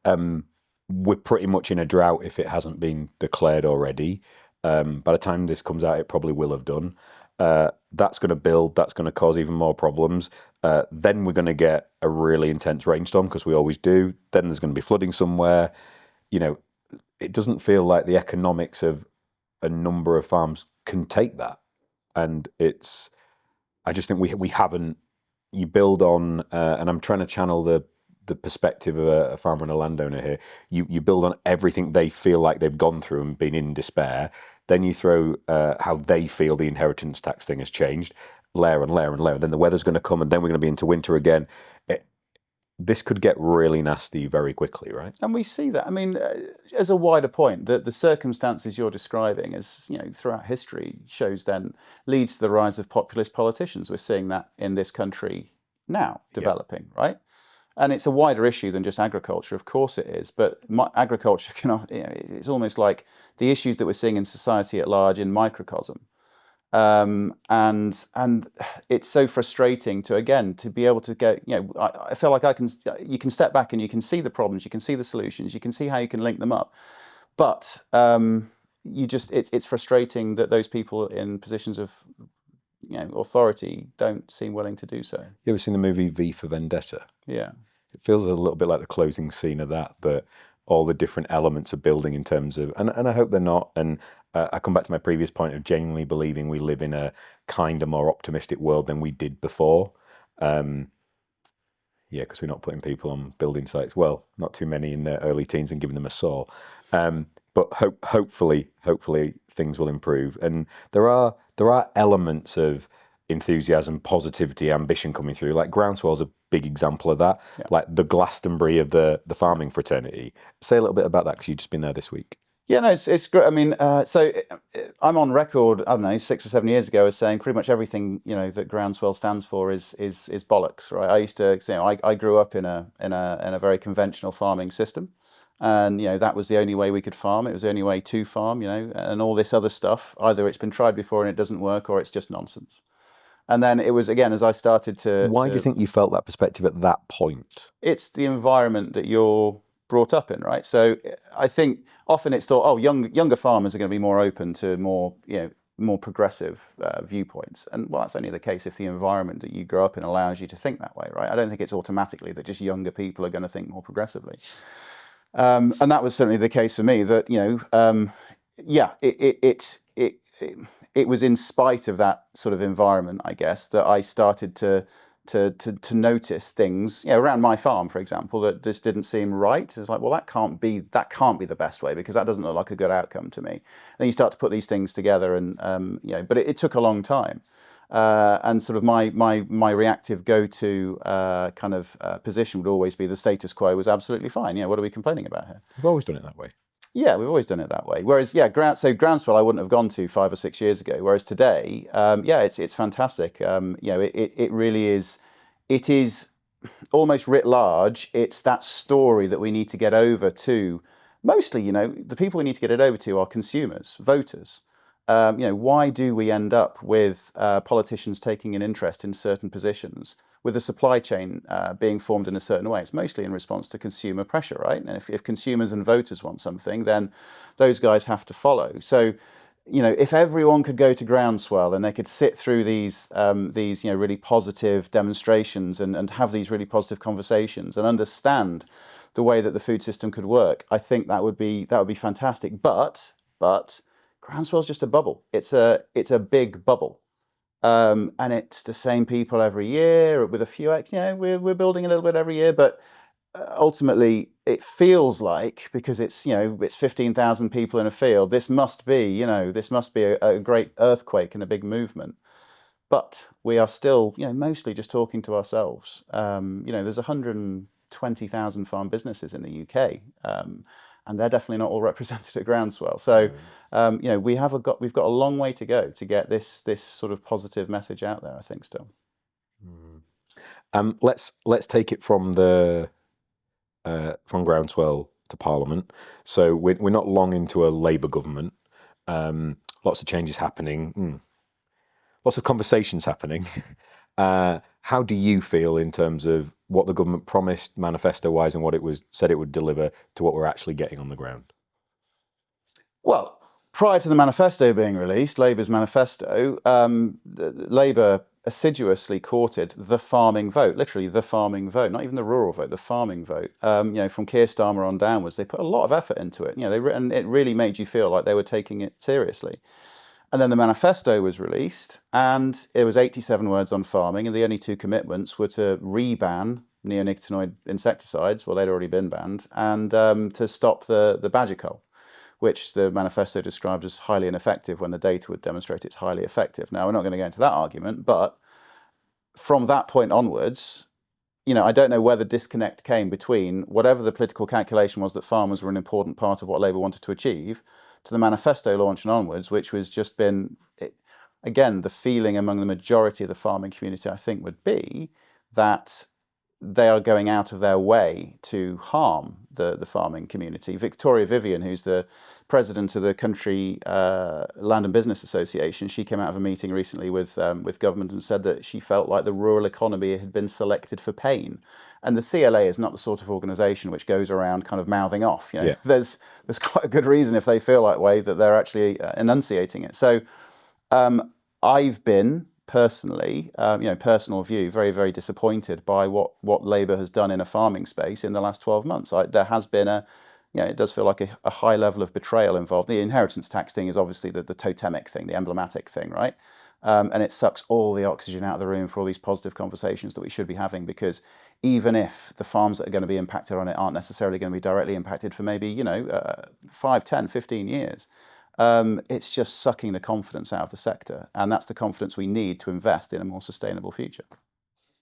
We're pretty much in a drought if it hasn't been declared already. By the time this comes out, it probably will have done. That's going to build. That's going to cause even more problems. Then we're going to get a really intense rainstorm, because we always do. Then there's going to be flooding somewhere. It doesn't feel like the economics of a number of farms can take that. And I just think we haven't. You build on, and I'm trying to channel the perspective of a farmer and a landowner here. You build on everything they feel like they've gone through and been in despair. Then you throw how they feel the inheritance tax thing has changed, layer and layer and layer. Then the weather's going to come, and then we're going to be into winter again. This could get really nasty very quickly, right? And we see that. I mean, as a wider point, the circumstances you're describing, as throughout history, leads to the rise of populist politicians. We're seeing that in this country now developing, right? And it's a wider issue than just agriculture. Of course it is, but agriculture it's almost like the issues that we're seeing in society at large in microcosm. And it's so frustrating to be able to get, I feel like you can step back and you can see the problems, you can see the solutions, you can see how you can link them up. But it's frustrating that those people in positions of authority don't seem willing to do so. You ever seen the movie V for Vendetta? Yeah. It feels a little bit like the closing scene of that all the different elements are building in terms of, and I hope they're not. And I come back to my previous point of genuinely believing we live in a kinder, more optimistic world than we did before. Because we're not putting people on building sites. Well, not too many in their early teens and giving them a saw. But hopefully things will improve. And there are elements of enthusiasm, positivity, ambition coming through. Like Groundswell's a big example of that. Yeah. Like the Glastonbury of the farming fraternity. Say a little bit about that, because you've just been there this week. Yeah, no, it's great. I mean, so I'm on record, I don't know, 6 or 7 years ago, as saying pretty much everything that Groundswell stands for is bollocks, right? I used to say, I grew up in a very conventional farming system, and that was the only way we could farm. It was the only way to farm, and all this other stuff. Either it's been tried before and it doesn't work, or it's just nonsense. And then it was, again, as I started to... Why do you think you felt that perspective at that point? It's the environment that you're brought up in, right? So I think often it's thought, oh, younger farmers are going to be more open to more progressive viewpoints. And well, that's only the case if the environment that you grow up in allows you to think that way, right? I don't think it's automatically that just younger people are going to think more progressively. And that was certainly the case for me. That it was in spite of that sort of environment, I guess, that I started to notice things, around my farm, for example, that just didn't seem right. It's like, well, that can't be the best way, because that doesn't look like a good outcome to me. Then you start to put these things together, and but it took a long time. And sort of my reactive go-to position would always be the status quo was absolutely fine. What are we complaining about here? We've always done it that way. Yeah, we've always done it that way. Whereas, Groundswell I wouldn't have gone to 5 or 6 years ago. Whereas today, it's fantastic. It really is. It is almost writ large. It's that story that we need to get over to. Mostly, the people we need to get it over to are consumers, voters. Why do we end up with politicians taking an interest in certain positions, with the supply chain being formed in a certain way? It's mostly in response to consumer pressure, right? And if consumers and voters want something, then those guys have to follow. So, if everyone could go to Groundswell and they could sit through these really positive demonstrations and have these really positive conversations and understand the way that the food system could work, I think that would be fantastic. But Groundswell's just a bubble. It's a big bubble. And it's the same people every year with a few, we're building a little bit every year, but ultimately it feels like, because it's 15,000 people in a field, this must be a great earthquake and a big movement. But we are still, mostly just talking to ourselves. There's 120,000 farm businesses in the UK. And they're definitely not all represented at Groundswell. So, we've got a long way to go to get this sort of positive message out there, I think, still. Let's take it from Groundswell to Parliament. So we're not long into a Labour government. Lots of changes happening. Lots of conversations happening. How do you feel in terms of what the government promised manifesto-wise and what it said it would deliver to what we're actually getting on the ground? Well, prior to the manifesto being released, Labour's manifesto, Labour assiduously courted the farming vote, literally the farming vote, not even the rural vote, the farming vote. From Keir Starmer on downwards, they put a lot of effort into it. And it really made you feel like they were taking it seriously. And then the manifesto was released, and it was 87 words on farming, and the only two commitments were to re-ban neonicotinoid insecticides, well, they'd already been banned, and to stop the Biochar, which the manifesto described as highly ineffective when the data would demonstrate it's highly effective. Now, we're not going to go into that argument, but from that point onwards, I don't know where the disconnect came between whatever the political calculation was that farmers were an important part of what Labour wanted to achieve, to the manifesto launch and onwards, which was just been, again, the feeling among the majority of the farming community, I think, would be that they are going out of their way to harm the farming community. Victoria Vivian, who's the president of the Country Land and Business Association, she came out of a meeting recently with government and said that she felt like the rural economy had been selected for pain. And the CLA is not the sort of organisation which goes around kind of mouthing off. Yeah. There's quite a good reason, if they feel that way, that they're actually enunciating it. So I've been personally, personal view, very, very disappointed by what Labour has done in a farming space in the last 12 months. There has been it does feel like a high level of betrayal involved. The inheritance tax thing is obviously the totemic thing, the emblematic thing, right? And it sucks all the oxygen out of the room for all these positive conversations that we should be having, because even if the farms that are going to be impacted on it aren't necessarily going to be directly impacted for maybe, 5, 10, 15 years, it's just sucking the confidence out of the sector. And that's the confidence we need to invest in a more sustainable future.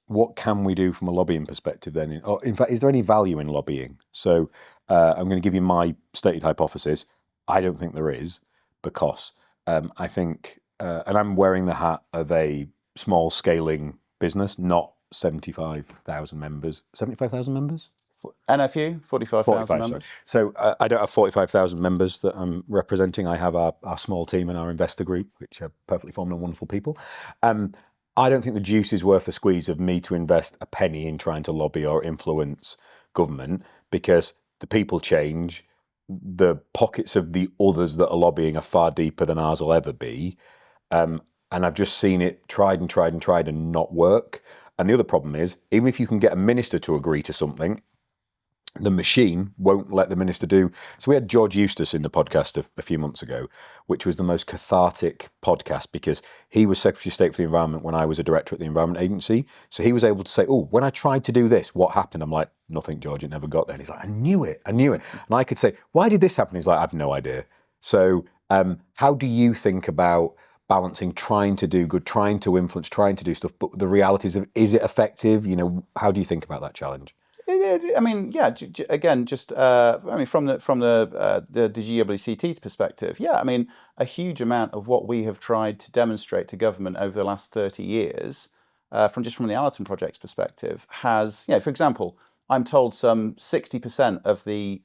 What can we do from a lobbying perspective then? In fact, is there any value in lobbying? So I'm going to give you my stated hypothesis. I don't think there is, because I think, and I'm wearing the hat of a small scaling business, not 75,000 members. 75,000 members? NFU, 45,000 members. So I don't have 45,000 members that I'm representing. I have our small team and our investor group, which are perfectly formed and wonderful people. I don't think the juice is worth the squeeze of me to invest a penny in trying to lobby or influence government, because the people change, the pockets of the others that are lobbying are far deeper than ours will ever be. And I've just seen it tried and not work. And the other problem is, even if you can get a minister to agree to something, the machine won't let the minister do. So we had George Eustace in the podcast a few months ago, which was the most cathartic podcast because he was Secretary of State for the Environment when I was a director at the Environment Agency. So he was able to say, oh, when I tried to do this, what happened? I'm like, nothing, George, it never got there. And he's like, I knew it. And I could say, why did this happen? He's like, I have no idea. So how do you think about balancing trying to do good, trying to influence, trying to do stuff, but the realities of, is it effective? How do you think about that challenge? I mean, yeah. Again, just I mean, from the GWCT's perspective, yeah. I mean, a huge amount of what we have tried to demonstrate to government over the last 30 years, from the Allerton Project's perspective, has, for example, I'm told some 60% of the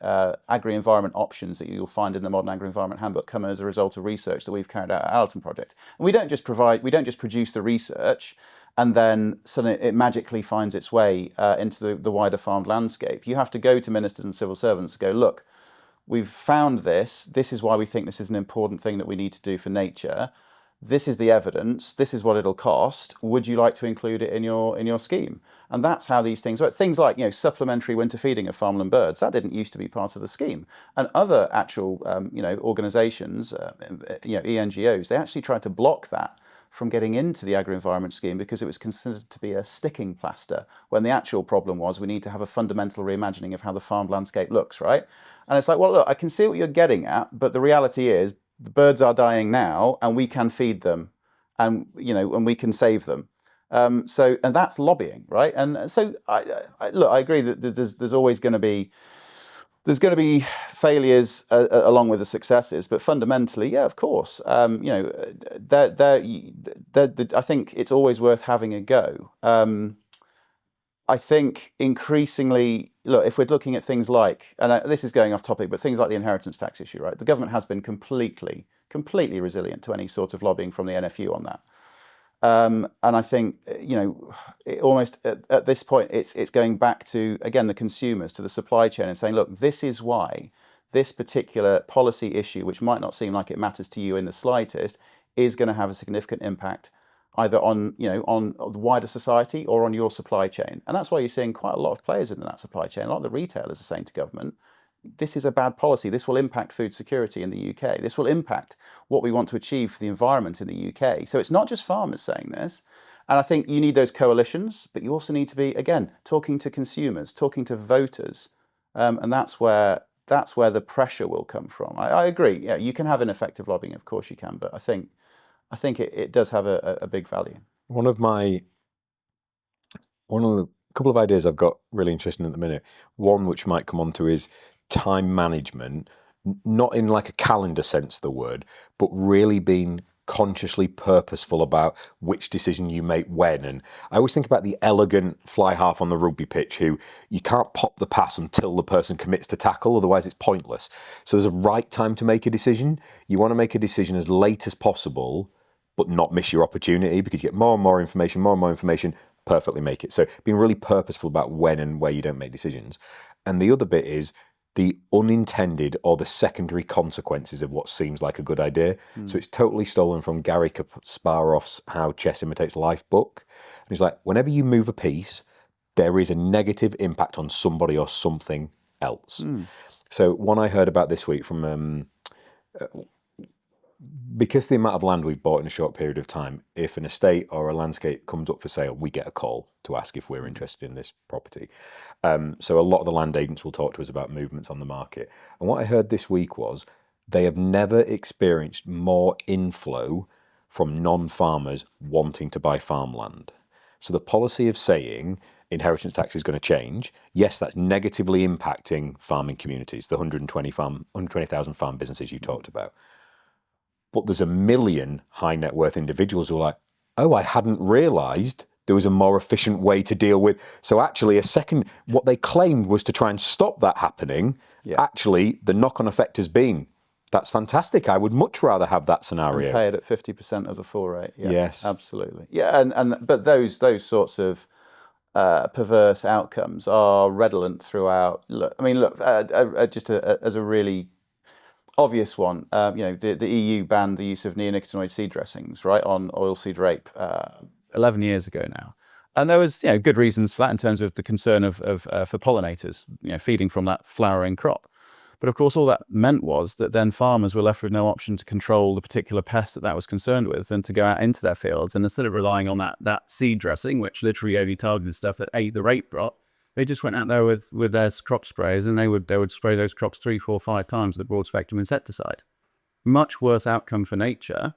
agri-environment options that you'll find in the Modern Agri-Environment Handbook come as a result of research that we've carried out at Allerton Project. And we don't just produce the research and then suddenly it magically finds its way into the wider farmed landscape. You have to go to ministers and civil servants and go, look, we've found this. This is why we think this is an important thing that we need to do for nature. This is the evidence. This is what it'll cost. Would you like to include it in your scheme? And that's how these things work. Things like supplementary winter feeding of farmland birds, that didn't used to be part of the scheme. And other actual organisations, ENGOs, they actually tried to block that from getting into the agri-environment scheme because it was considered to be a sticking plaster, when the actual problem was we need to have a fundamental reimagining of how the farmed landscape looks, right? And it's like, well, look, I can see what you're getting at, but the reality is the birds are dying now and we can feed them and we can save them. And that's lobbying, right? And so I agree that there's always going to be failures along with the successes, but fundamentally, yeah, of course. I think it's always worth having a go. I think increasingly, look, if we're looking at things like, and this is going off topic, but things like the inheritance tax issue, right? The government has been completely resilient to any sort of lobbying from the NFU on that. And I think, almost at this point, it's going back to, again, the consumers, to the supply chain and saying, look, this is why this particular policy issue, which might not seem like it matters to you in the slightest, is going to have a significant impact either on the wider society or on your supply chain. And that's why you're seeing quite a lot of players in that supply chain. A lot of the retailers are saying to government, this is a bad policy. This will impact food security in the UK. This will impact what we want to achieve for the environment in the UK. So it's not just farmers saying this. And I think you need those coalitions, but you also need to be, again, talking to consumers, talking to voters. And that's where the pressure will come from. I agree. Yeah, you can have ineffective lobbying, of course you can, but I think it does have a big value. One of the couple of ideas I've got really interesting at the minute, one which might come on to is time management, not in like a calendar sense of the word, but really being consciously purposeful about which decision you make when. And I always think about the elegant fly half on the rugby pitch who you can't pop the pass until the person commits to tackle, otherwise it's pointless. So there's a right time to make a decision. You want to make a decision as late as possible, but not miss your opportunity, because you get more and more information, perfectly make it. So being really purposeful about when and where you don't make decisions. And the other bit is the unintended or the secondary consequences of what seems like a good idea. So it's totally stolen from Gary Kasparov's How Chess Imitates Life book. And he's like, whenever you move a piece, there is a negative impact on somebody or something else. So one I heard about this week from because the amount of land we've bought in a short period of time, if an estate or a landscape comes up for sale, we get a call to ask if we're interested in this property. So a lot of the land agents will talk to us about movements on the market. And what I heard this week was they have never experienced more inflow from non-farmers wanting to buy farmland. So the policy of saying inheritance tax is going to change, yes, that's negatively impacting farming communities, the 120,000 farm businesses you talked about. But there's 1 million high net worth individuals who are like, oh, I hadn't realised there was a more efficient way to deal with. So actually what they claimed was to try and stop that happening. Yeah. Actually, the knock-on effect has been, that's fantastic. I would much rather have that scenario. And pay it at 50% of the full rate. Yeah, yes. Absolutely. Yeah, but those sorts of perverse outcomes are redolent throughout. Look, I mean, look, as a really obvious one, the EU banned the use of neonicotinoid seed dressings, right, on oilseed rape 11 years ago now. And there was, good reasons for that in terms of the concern for pollinators, feeding from that flowering crop. But of course, all that meant was that then farmers were left with no option to control the particular pest that was concerned with than to go out into their fields. And instead of relying on that seed dressing, which literally only targeted stuff that ate the rape rot, they just went out there with their crop sprayers, and they would spray those crops 3, 4, 5 times with the broad spectrum insecticide. Much worse outcome for nature.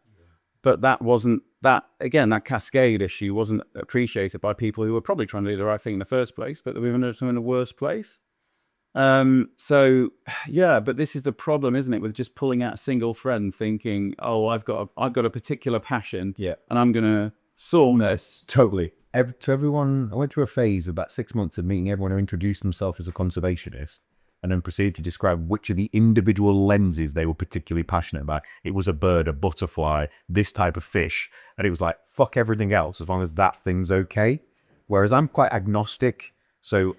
But that cascade issue wasn't appreciated by people who were probably trying to do the right thing in the first place, but we were in a worse place. But this is the problem, isn't it, with just pulling out a single thread and thinking, oh, I've got a particular passion, and I'm gonna solve this. Totally. To everyone, I went through a phase of about 6 months of meeting everyone who introduced themselves as a conservationist, and then proceeded to describe which of the individual lenses they were particularly passionate about. It was a bird, a butterfly, this type of fish, and it was like, fuck everything else as long as that thing's okay. Whereas I'm quite agnostic, so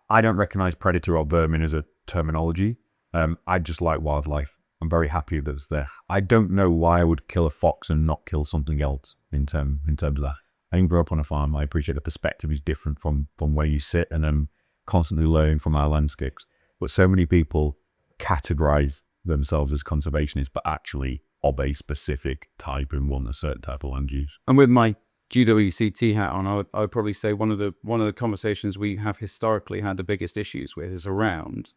I don't recognize predator or vermin as a terminology. I just like wildlife. I'm very happy that it's there. I don't know why I would kill a fox and not kill something else in terms of that. I didn't grow up on a farm. I appreciate the perspective is different from where you sit, and I'm constantly learning from our landscapes. But so many people categorize themselves as conservationists, but actually of a specific type and want a certain type of land use. And with my GWCT hat on, I would probably say one of the conversations we have historically had the biggest issues with is around.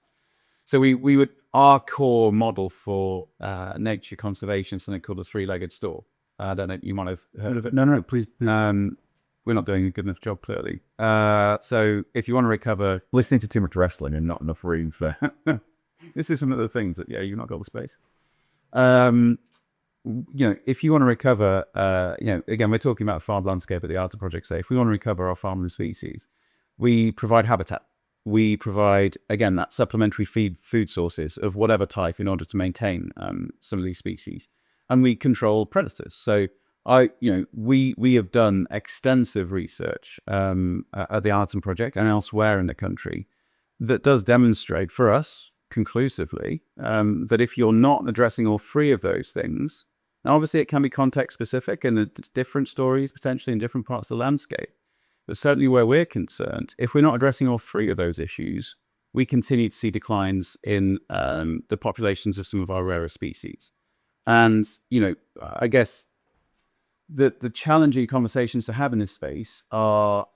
So our core model for nature conservation is something called a three-legged stool. I don't know, you might have heard of it. No, please. We're not doing a good enough job, clearly. So if you want to recover, Listening to too much wrestling and not enough room for... this is one of the things that, you've not got the space. If you want to recover, again, we're talking about farm landscape at the Arta Project. So if we want to recover our farmland species, we provide habitat. We provide, again, that supplementary food sources of whatever type in order to maintain some of these species. And we control predators. So we have done extensive research at the Arta Project and elsewhere in the country that does demonstrate for us conclusively that if you're not addressing all three of those things, now obviously it can be context specific and it's different stories potentially in different parts of the landscape, but certainly where we're concerned, if we're not addressing all three of those issues, we continue to see declines in the populations of some of our rarer species. And I guess the challenging conversations to have in this space are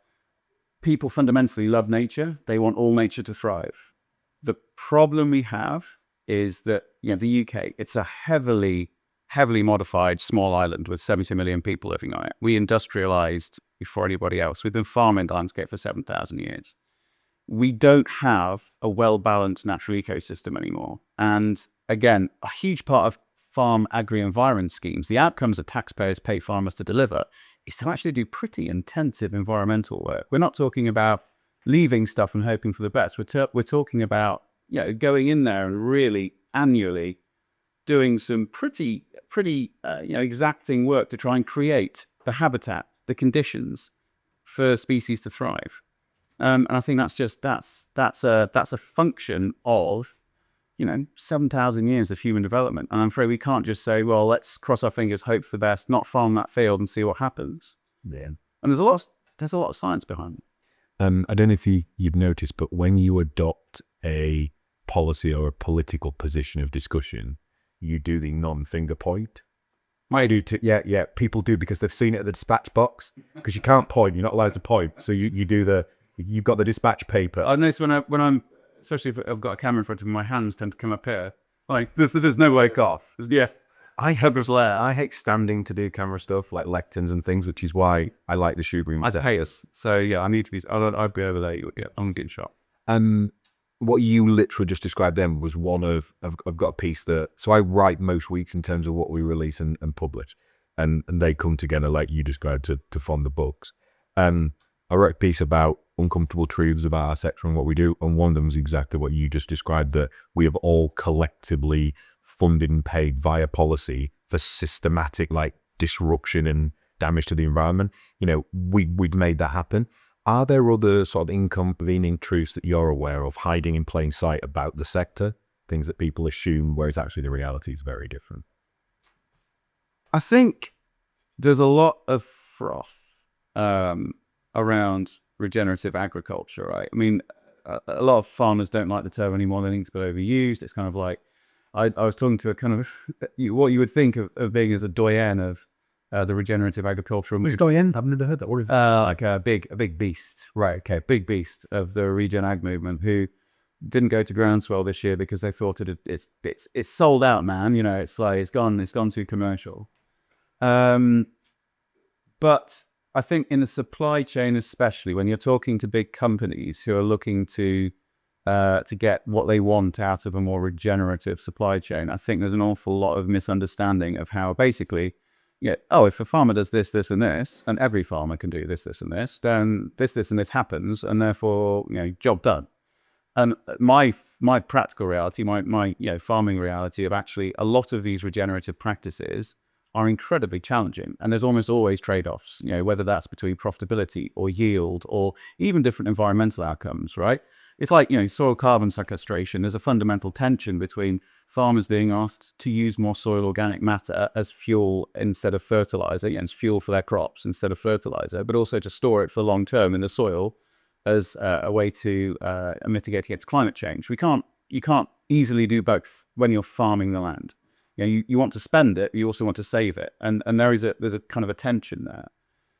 people fundamentally love nature. They want all nature to thrive. The problem we have is that, the UK, it's a heavily modified small island with 70 million people living on it. We industrialized before anybody else. We've been farming the landscape for 7,000 years. We don't have a well-balanced natural ecosystem anymore. And again, a huge part of farm agri-environment schemes, the outcomes that taxpayers pay farmers to deliver, is to actually do pretty intensive environmental work. We're not talking about leaving stuff and hoping for the best. We're talking about going in there and really annually doing some pretty exacting work to try and create the habitat, the conditions for species to thrive. And I think that's a function of 7,000 years of human development. And I'm afraid we can't just say, well, let's cross our fingers, hope for the best, not farm that field and see what happens. Yeah. And there's a lot of science behind it. I don't know if you've noticed, but when you adopt a policy or a political position of discussion, you do the non-finger point. I do too. Yeah, people do because they've seen it at the dispatch box. Because you can't point, you're not allowed to point. So you've got the dispatch paper. I notice when I'm, especially if I've got a camera in front of me, my hands tend to come up here. Like, there's no wake off. I hate standing to do camera stuff like lecterns and things, which is why I like the shoebroom. I hate us. So yeah, I need to be. I'd be over there. Yeah, I'm getting shot. And what you literally just described then was one of I've got a piece that, so I write most weeks in terms of what we release and publish, and they come together like you described to form the books. And I wrote a piece about uncomfortable truths about our sector and what we do, and one of them is exactly what you just described, that we have all collectively funded and paid via policy for systematic disruption and damage to the environment. We'd made that happen. Are there other sort of inconvenieting truths that you're aware of hiding in plain sight about the sector? Things that people assume, whereas actually the reality is very different. I think there's a lot of froth around regenerative agriculture, right? I mean, a lot of farmers don't like the term anymore. They think it's got overused. It's kind of like, I was talking to a kind of, what you would think of being as a doyen of the regenerative agriculture. Who's doyen? I've never heard that. What is like a big beast. Right, okay. Big beast of the regen ag movement who didn't go to Groundswell this year because they thought it's sold out, man. You know, it's like, it's gone too commercial. But I think in the supply chain, especially when you're talking to big companies who are looking to get what they want out of a more regenerative supply chain, I think there's an awful lot of misunderstanding of how basically, if a farmer does this, this, and this, and every farmer can do this, this, and this, then this, and this happens, and therefore, job done. And my practical reality, my farming reality of actually a lot of these regenerative practices are incredibly challenging, and there's almost always trade-offs, whether that's between profitability or yield or even different environmental outcomes, right? It's like, soil carbon sequestration. There's a fundamental tension between farmers being asked to use more soil organic matter as fuel instead of fertilizer, as fuel for their crops instead of fertilizer, but also to store it for long term in the soil as a way to mitigate against climate change. You can't easily do both when you're farming the land. You want to spend it, you also want to save it, and there's a kind of a tension there.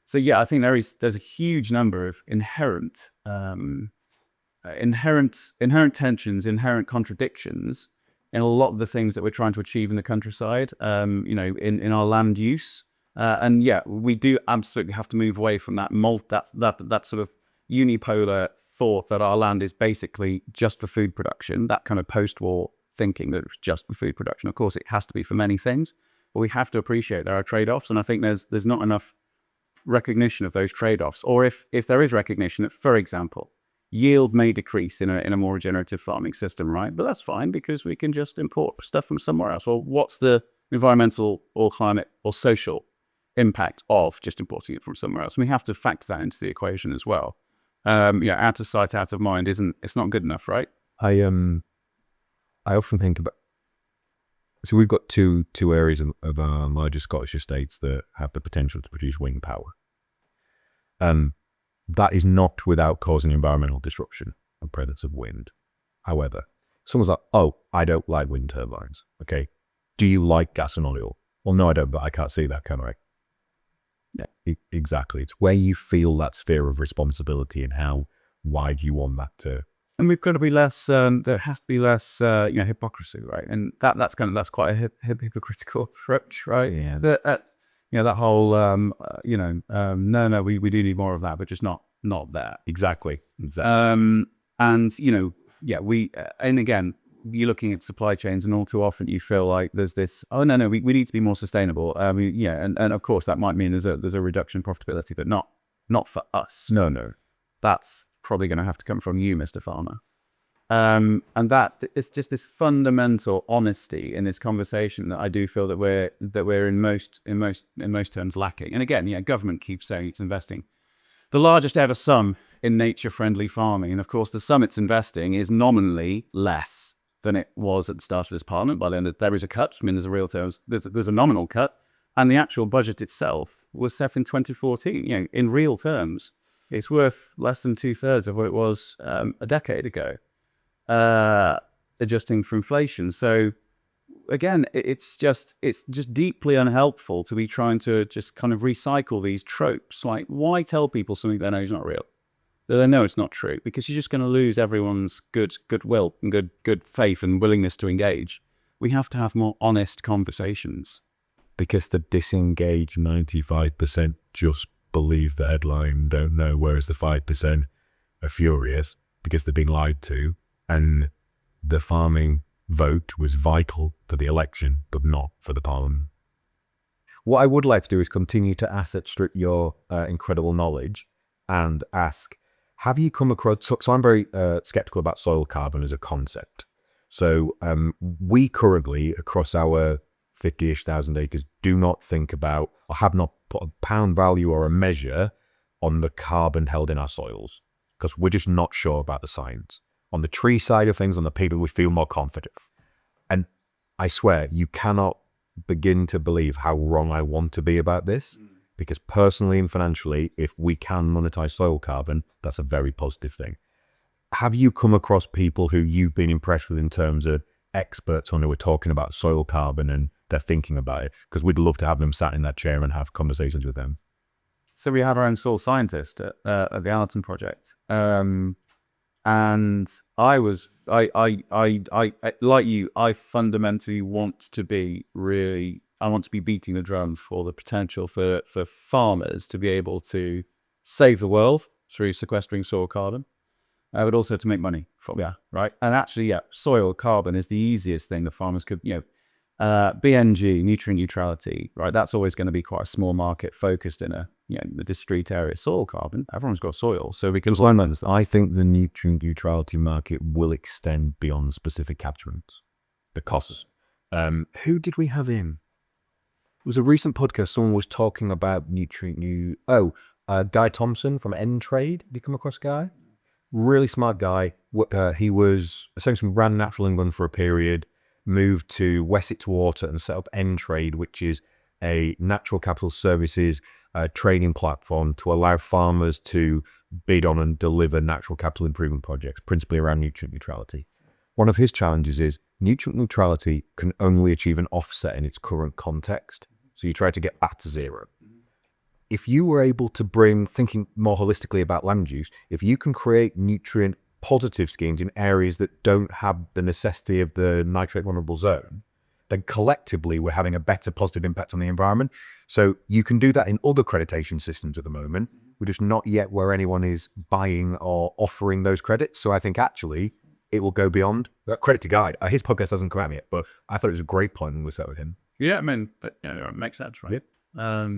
So I think there's a huge number of inherent tensions, inherent contradictions in a lot of the things that we're trying to achieve in the countryside. In our land use, and we do absolutely have to move away from that that sort of unipolar thought that our land is basically just for food production. That kind of post-war thinking that it's just for food production. Of course, it has to be for many things, but we have to appreciate there are trade-offs, and I think there's not enough recognition of those trade-offs. Or if there is recognition that, for example, yield may decrease in a more regenerative farming system, right? But that's fine because we can just import stuff from somewhere else. Well, what's the environmental or climate or social impact of just importing it from somewhere else? And we have to factor that into the equation as well. Out of sight, out of mind it's not good enough, right? I often think about, so we've got two areas of our larger Scottish estates that have the potential to produce wind power. That is not without causing environmental disruption and presence of wind. However, someone's like, oh, I don't like wind turbines. Okay. Do you like gas and oil? Well, no, I don't, but I can't see that, can I? Yeah, exactly. It's where you feel that sphere of responsibility and how wide you want that to. And we've got to be less. There has to be less, hypocrisy, right? And that's quite a hypocritical approach, right? Yeah. That whole, no, we do need more of that, but just not there. Exactly. And and again, you're looking at supply chains, and all too often you feel like there's this, oh no, we need to be more sustainable. And of course that might mean there's a reduction in profitability, but not for us. No. That's probably going to have to come from you, Mr. Farmer. And that it's just this fundamental honesty in this conversation that I do feel that we're in most terms lacking. And again, government keeps saying it's investing the largest ever sum in nature-friendly farming, and of course the sum it's investing is nominally less than it was at the start of this parliament. By the end, there is a cut. I mean, there's a real terms. There's a nominal cut, and the actual budget itself was set in 2014. In real terms, it's worth less than 2/3 of what it was a decade ago, adjusting for inflation. So again, it's just deeply unhelpful to be trying to just kind of recycle these tropes. Like, why tell people something they know is not real, that they know it's not true? Because you're just going to lose everyone's goodwill and good faith and willingness to engage. We have to have more honest conversations. Because the disengaged 95% just believe the headline, don't know, whereas the 5% are furious because they're being lied to, and the farming vote was vital for the election, but not for the parliament. What I would like to do is continue to asset strip your incredible knowledge and ask, have you come across, so I'm very skeptical about soil carbon as a concept. So we currently, across our 50-ish thousand acres, do not think about, or have not put a pound value or a measure on the carbon held in our soils, because we're just not sure about the science. On the tree side of things, on the people, we feel more confident. And I swear, you cannot begin to believe how wrong I want to be about this, because personally and financially, if we can monetize soil carbon, that's a very positive thing. Have you come across people who you've been impressed with in terms of experts on who are talking about soil carbon and they're thinking about it? Because we'd love to have them sat in that chair and have conversations with them. So we have our own soil scientist at the Allerton Project, and I like you. I fundamentally want to be beating the drum for the potential for farmers to be able to save the world through sequestering soil carbon, but also to make money from right. And actually, soil carbon is the easiest thing that farmers could, BNG, nutrient neutrality, right? That's always going to be quite a small market focused in the discrete area. Soil carbon, everyone's got soil, so we can learn this. I think the nutrient neutrality market will extend beyond specific catchments. The costs. Who did we have in? It was a recent podcast. Someone was talking about Guy Thompson from N-Trade. Did you come across Guy? Really smart guy. He was essentially ran Natural England for a period, moved to Wessex Water and set up N-Trade, which is a natural capital services trading platform to allow farmers to bid on and deliver natural capital improvement projects, principally around nutrient neutrality. One of his challenges is nutrient neutrality can only achieve an offset in its current context. So you try to get back to zero. If you were able to thinking more holistically about land use, if you can create nutrient positive schemes in areas that don't have the necessity of the nitrate vulnerable zone, then collectively we're having a better positive impact on the environment. So you can do that in other accreditation systems at the moment. We're just not yet where anyone is buying or offering those credits. So I think actually it will go beyond. Credit to Guy. His podcast hasn't come out yet, but I thought it was a great point when we sat with him. Yeah, I mean, but it makes sense, right? Yeah.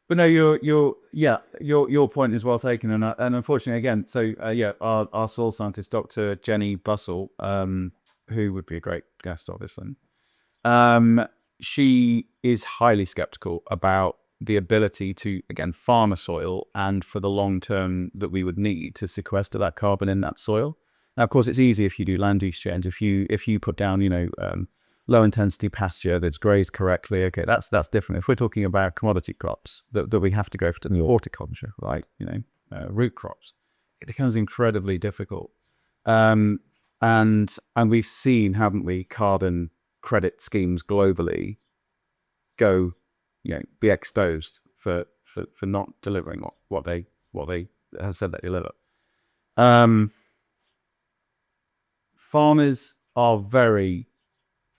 But no, your point is well taken, and unfortunately, again, so our soil scientist, Dr. Jenny Bussell, who would be a great guest, obviously, she is highly skeptical about the ability to, again, farm a soil and for the long term that we would need to sequester that carbon in that soil. Now, of course, it's easy if you do land use change. If you put down, low intensity pasture that's grazed correctly, okay, that's different. If we're talking about commodity crops that we have to go for the horticulture, like root crops, it becomes incredibly difficult. And we've seen, haven't we, carbon credit schemes globally go, be exposed for not delivering what they have said they deliver. Farmers are very,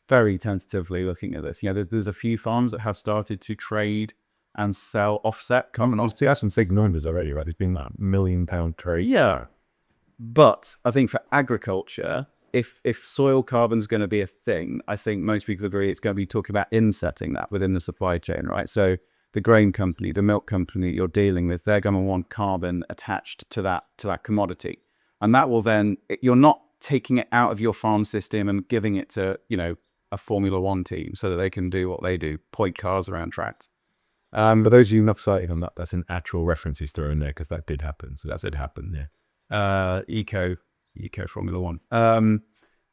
very tentatively looking at this. There's a few farms that have started to trade and sell offset carbon. Obviously, that's some big numbers already, right? There's been that £1 million trade. Yeah, but I think for agriculture, if soil carbon's going to be a thing, I think most people agree it's going to be talking about insetting that within the supply chain, right? So the grain company, the milk company you're dealing with, they're going to want carbon attached to that commodity, and that will then, you're not taking it out of your farm system and giving it to a Formula One team so that they can do what they do, point cars around tracks. For those of you not cited on that, that's an actual reference he's throwing there because that did happen. So that did happen, yeah. Eco Formula One.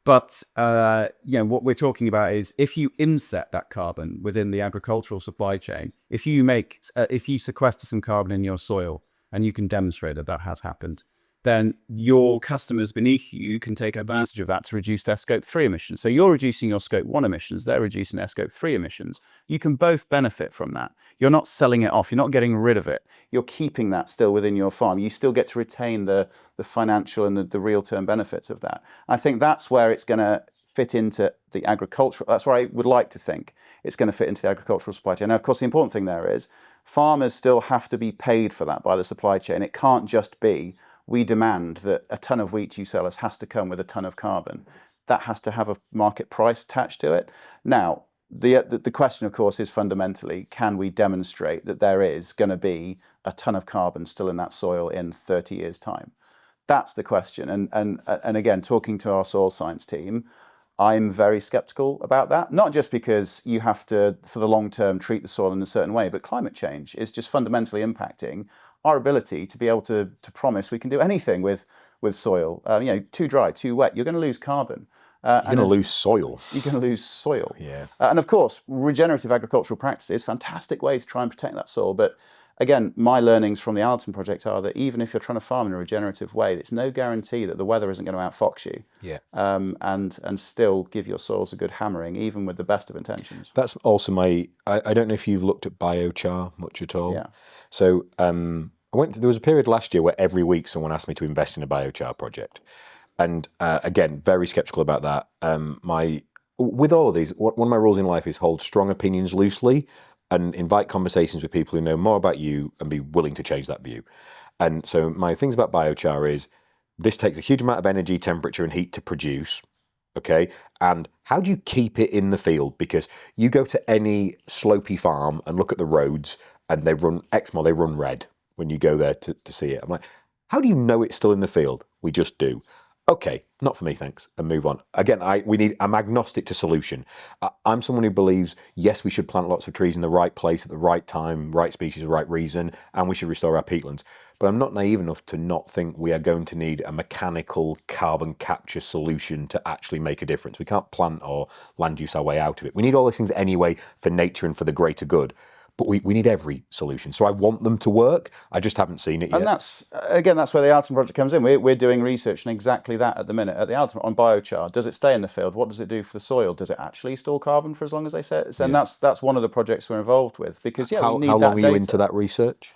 But what we're talking about is if you inset that carbon within the agricultural supply chain, if you sequester some carbon in your soil and you can demonstrate that has happened, then your customers beneath you can take advantage of that to reduce their scope 3 emissions. So you're reducing your scope 1 emissions, they're reducing their scope 3 emissions. You can both benefit from that. You're not selling it off, you're not getting rid of it. You're keeping that still within your farm. You still get to retain the financial and the real term benefits of that. I think that's where it's going to fit into the agricultural, that's where I would like to think it's going to fit into the agricultural supply chain. Now, of course, the important thing there is farmers still have to be paid for that by the supply chain. It can't just be, we demand that a ton of wheat you sell us has to come with a ton of carbon. That has to have a market price attached to it. Now, the question, of course, is fundamentally, can we demonstrate that there is going to be a ton of carbon still in that soil in 30 years' time? That's the question. And again, talking to our soil science team, I'm very skeptical about that. Not just because you have to, for the long term, treat the soil in a certain way, but climate change is just fundamentally impacting our ability to be able to promise we can do anything with soil. Too dry, too wet, you're going to lose carbon. You're going to lose soil. You're going to lose soil. Yeah. And of course, regenerative agricultural practices, fantastic way to try and protect that soil. But again, my learnings from the Allerton project are that even if you're trying to farm in a regenerative way, it's no guarantee that the weather isn't going to outfox you. Yeah. And still give your soils a good hammering, even with the best of intentions. That's also I don't know if you've looked at biochar much at all. Yeah. So there was a period last year where every week someone asked me to invest in a biochar project. And again, very skeptical about that. With all of these, one of my rules in life is hold strong opinions loosely and invite conversations with people who know more about you and be willing to change that view. And so my things about biochar is this takes a huge amount of energy, temperature, and heat to produce. Okay. And how do you keep it in the field? Because you go to any slopey farm and look at the roads and they run Exmoor, they run red when you go there to see it. I'm like, how do you know it's still in the field? We just do. Okay, not for me, thanks, and move on. Again, I'm agnostic to solution. I'm someone who believes, yes, we should plant lots of trees in the right place at the right time, right species, the right reason, and we should restore our peatlands. But I'm not naive enough to not think we are going to need a mechanical carbon capture solution to actually make a difference. We can't plant or land use our way out of it. We need all those things anyway for nature and for the greater good. But we need every solution. So I want them to work. I just haven't seen it yet. And that's where the Allerton project comes in. We're doing research on exactly that at the minute. At the Allerton, on biochar, does it stay in the field? What does it do for the soil? Does it actually store carbon for as long as they say it? And that's one of the projects we're involved with. Because, we need that data. How long are you into that research?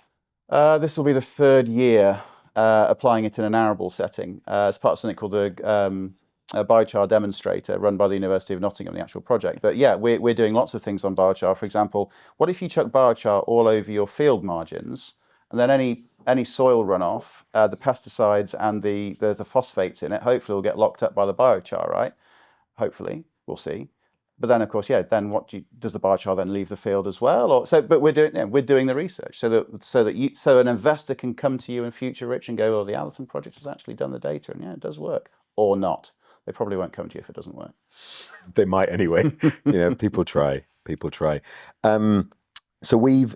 This will be the third year applying it in an arable setting as part of something called a biochar demonstrator run by the University of Nottingham, the actual project. But yeah, we're doing lots of things on biochar. For example, what if you chuck biochar all over your field margins, and then any soil runoff, the pesticides and the phosphates in it, hopefully will get locked up by the biochar, right? Hopefully, we'll see. But then, of course, then does the biochar then leave the field as well? But we're doing the research so an investor can come to you in future, Rich, and go, well, the Allerton project has actually done the data, and it does work, or not. They probably won't come to you if it doesn't work. They might anyway. People try. So we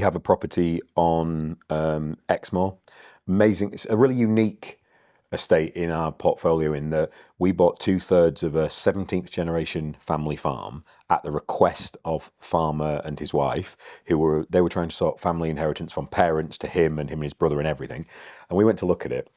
have a property on Exmoor. Amazing. It's a really unique estate in our portfolio in that we bought 2/3 of a 17th generation family farm at the request of farmer and his wife, they were trying to sort family inheritance from parents to him and his brother and everything. And we went to look at it.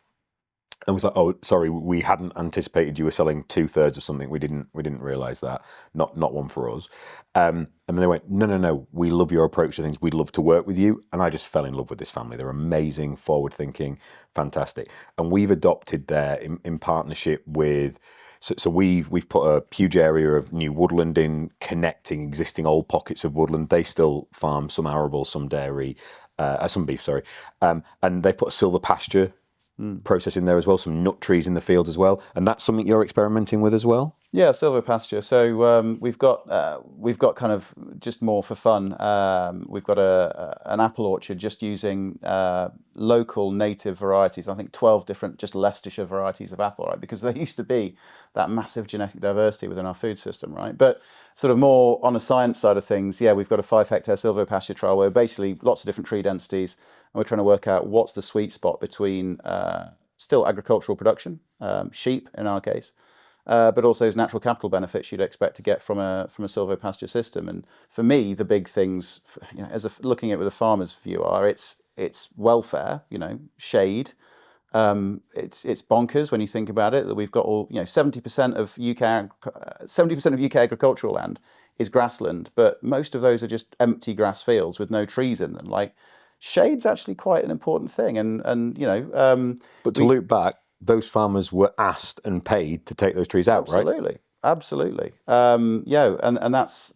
And was like, oh, sorry, we hadn't anticipated you were selling 2/3 of something. We didn't realise that. Not one for us. And then they went, no, we love your approach to things. We'd love to work with you. And I just fell in love with this family. They're amazing, forward-thinking, fantastic. And we've adopted there in partnership with. So we've put a huge area of new woodland in, connecting existing old pockets of woodland. They still farm some arable, some dairy, some beef. Sorry, and they put a silvopasture process in there as well, some nut trees in the fields as well, and that's something you're experimenting with as well. Yeah, silvopasture. So we've got kind of just more for fun. We've got an apple orchard just using local native varieties. I think 12 different just Leicestershire varieties of apple, right? Because there used to be that massive genetic diversity within our food system, right? But sort of more on the science side of things, we've got a 5-hectare silvopasture trial where basically lots of different tree densities, and we're trying to work out what's the sweet spot between still agricultural production, sheep in our case, but also as natural capital benefits you'd expect to get from a silvopasture system. And for me, the big things, looking at it with a farmer's view, are it's welfare, shade. It's bonkers when you think about it that we've got all 70% of UK agricultural land is grassland, but most of those are just empty grass fields with no trees in them. Like, shade's actually quite an important thing, But to loop back, those farmers were asked and paid to take those trees out, right? Absolutely. And that's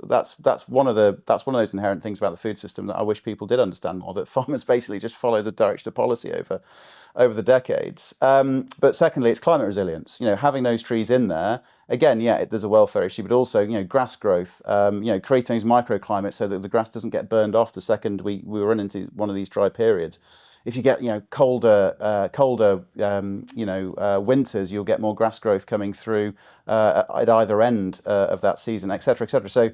one of those inherent things about the food system that I wish people did understand more. That farmers basically just follow the direction of policy over the decades. But secondly, it's climate resilience. Having those trees in there, again, there's a welfare issue, but also grass growth. Creating those microclimates so that the grass doesn't get burned off the second we run into one of these dry periods. If you get colder winters, you'll get more grass growth coming through at either end of that season, etc., etc. So,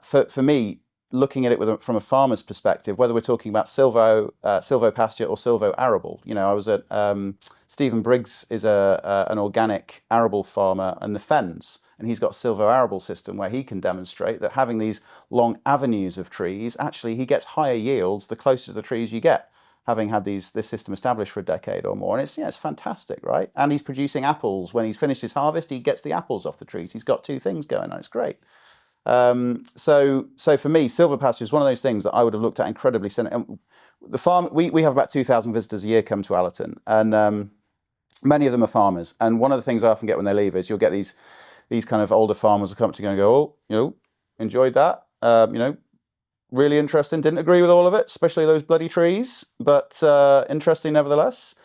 for me, looking at it from a farmer's perspective, whether we're talking about Silvopasture or silvo-arable. You know, I was at Stephen Briggs is an organic arable farmer in the Fens, and he's got a silvo-arable system where he can demonstrate that having these long avenues of trees, actually he gets higher yields the closer to the trees you get, having had this system established for a decade or more. And it's fantastic, right? And he's producing apples. When he's finished his harvest, he gets the apples off the trees. He's got two things going on. It's great. So for me, Silvopasture is one of those things that I would have looked at incredibly. The farm, we have about 2,000 visitors a year come to Allerton, and many of them are farmers. And one of the things I often get when they leave is you'll get these kind of older farmers will come up to you and go, oh, you know, enjoyed that, you know, really interesting. Didn't agree with all of it, especially those bloody trees, but interesting nevertheless.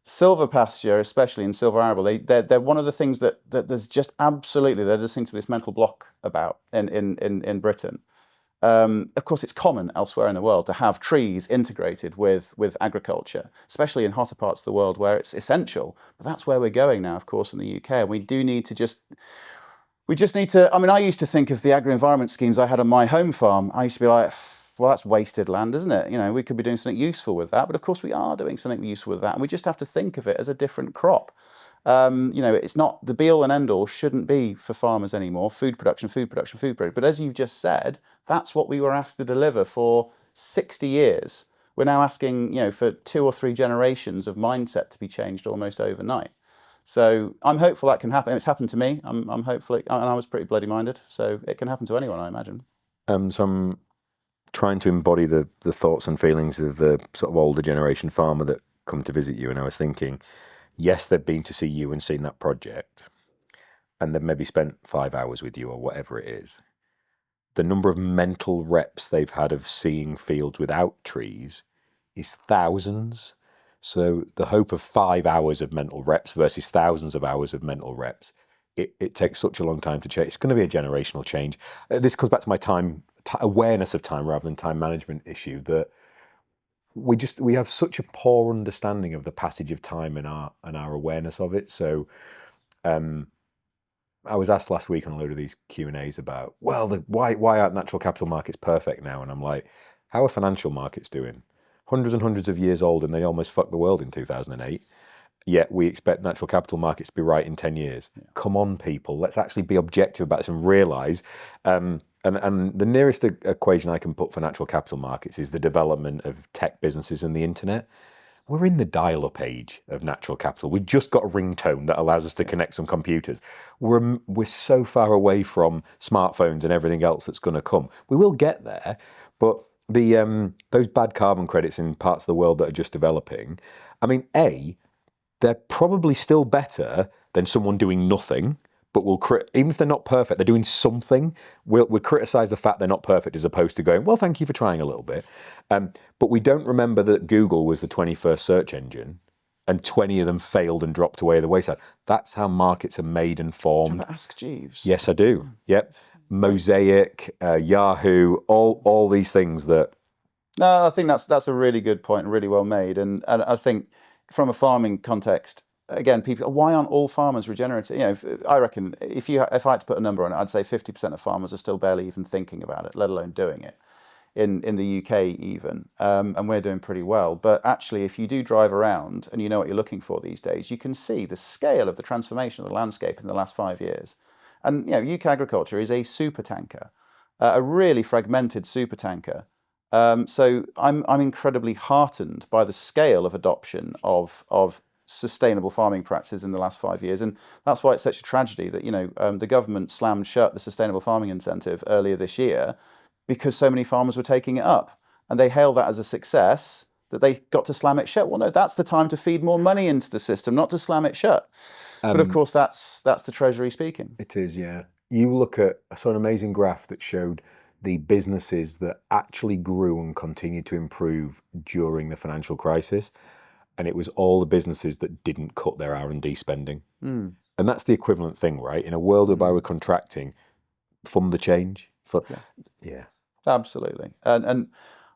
Silvopasture, especially in silvo-arable, they're one of the things that there's just absolutely, there just seems to be this mental block about in Britain. Of course, it's common elsewhere in the world to have trees integrated with agriculture, especially in hotter parts of the world where it's essential. But that's where we're going now, of course, in the UK. And we just need to, I mean, I used to think of the agri-environment schemes I had on my home farm. I used to be like, well, that's wasted land, isn't it? You know, we could be doing something useful with that. But of course we are doing something useful with that. And we just have to think of it as a different crop. You know, it's not the be all and end all, shouldn't be for farmers anymore. Food production. But as you've just said, that's what we were asked to deliver for 60 years. We're now asking, you know, for 2 or 3 generations of mindset to be changed almost overnight. So I'm hopeful that can happen. It's happened to me. I'm hopeful, and I was pretty bloody minded. So it can happen to anyone, I imagine. So I'm trying to embody the thoughts and feelings of the sort of older generation farmer that come to visit you. And I was thinking, yes, they've been to see you and seen that project, and they've maybe spent 5 hours with you or whatever it is. The number of mental reps they've had of seeing fields without trees is thousands. So the hope of 5 hours of mental reps versus thousands of hours of mental reps, it takes such a long time to change. It's going to be a generational change. This comes back to my awareness of time rather than time management issue, that we have such a poor understanding of the passage of time and our awareness of it. So I was asked last week on a load of these Q&As about, well, why aren't natural capital markets perfect now? And I'm like, how are financial markets doing? Hundreds and hundreds of years old, and they almost fucked the world in 2008. Yet we expect natural capital markets to be right in 10 years. Yeah. Come on, people. Let's actually be objective about this and realise. And the nearest equation I can put for natural capital markets is the development of tech businesses and the internet. We're in the dial-up age of natural capital. We've just got a ringtone that allows us to connect some computers. We're so far away from smartphones and everything else that's going to come. We will get there, but those bad carbon credits in parts of the world that are just developing, I mean, they're probably still better than someone doing nothing, but even if they're not perfect, they're doing something. We'll criticise the fact they're not perfect as opposed to going, well, thank you for trying a little bit. But we don't remember that Google was the 21st search engine and 20 of them failed and dropped away the wayside. That's how markets are made and formed. Do you remember Ask Jeeves? Yes, I do. Yep. Mosaic, Yahoo, all these things that... No, I think that's a really good point, really well made. And I think from a farming context, again, people, why aren't all farmers regenerative? You know, I reckon if I had to put a number on it, I'd say 50% of farmers are still barely even thinking about it, let alone doing it. In the UK even, and we're doing pretty well. But actually, if you do drive around and you know what you're looking for these days, you can see the scale of the transformation of the landscape in the last 5 years. And you know, UK agriculture is a supertanker, a really fragmented supertanker. So I'm incredibly heartened by the scale of adoption of sustainable farming practices in the last 5 years, and that's why it's such a tragedy that, you know, the government slammed shut the sustainable farming incentive earlier this year, because so many farmers were taking it up, and they hailed that as a success that they got to slam it shut. Well, no, that's the time to feed more money into the system, not to slam it shut. But of course, that's the Treasury speaking. It is, yeah. You look at, I saw an amazing graph that showed the businesses that actually grew and continued to improve during the financial crisis, and it was all the businesses that didn't cut their R&D spending. And that's the equivalent thing, right? In a world whereby we're contracting, fund the change. Yeah. Absolutely. And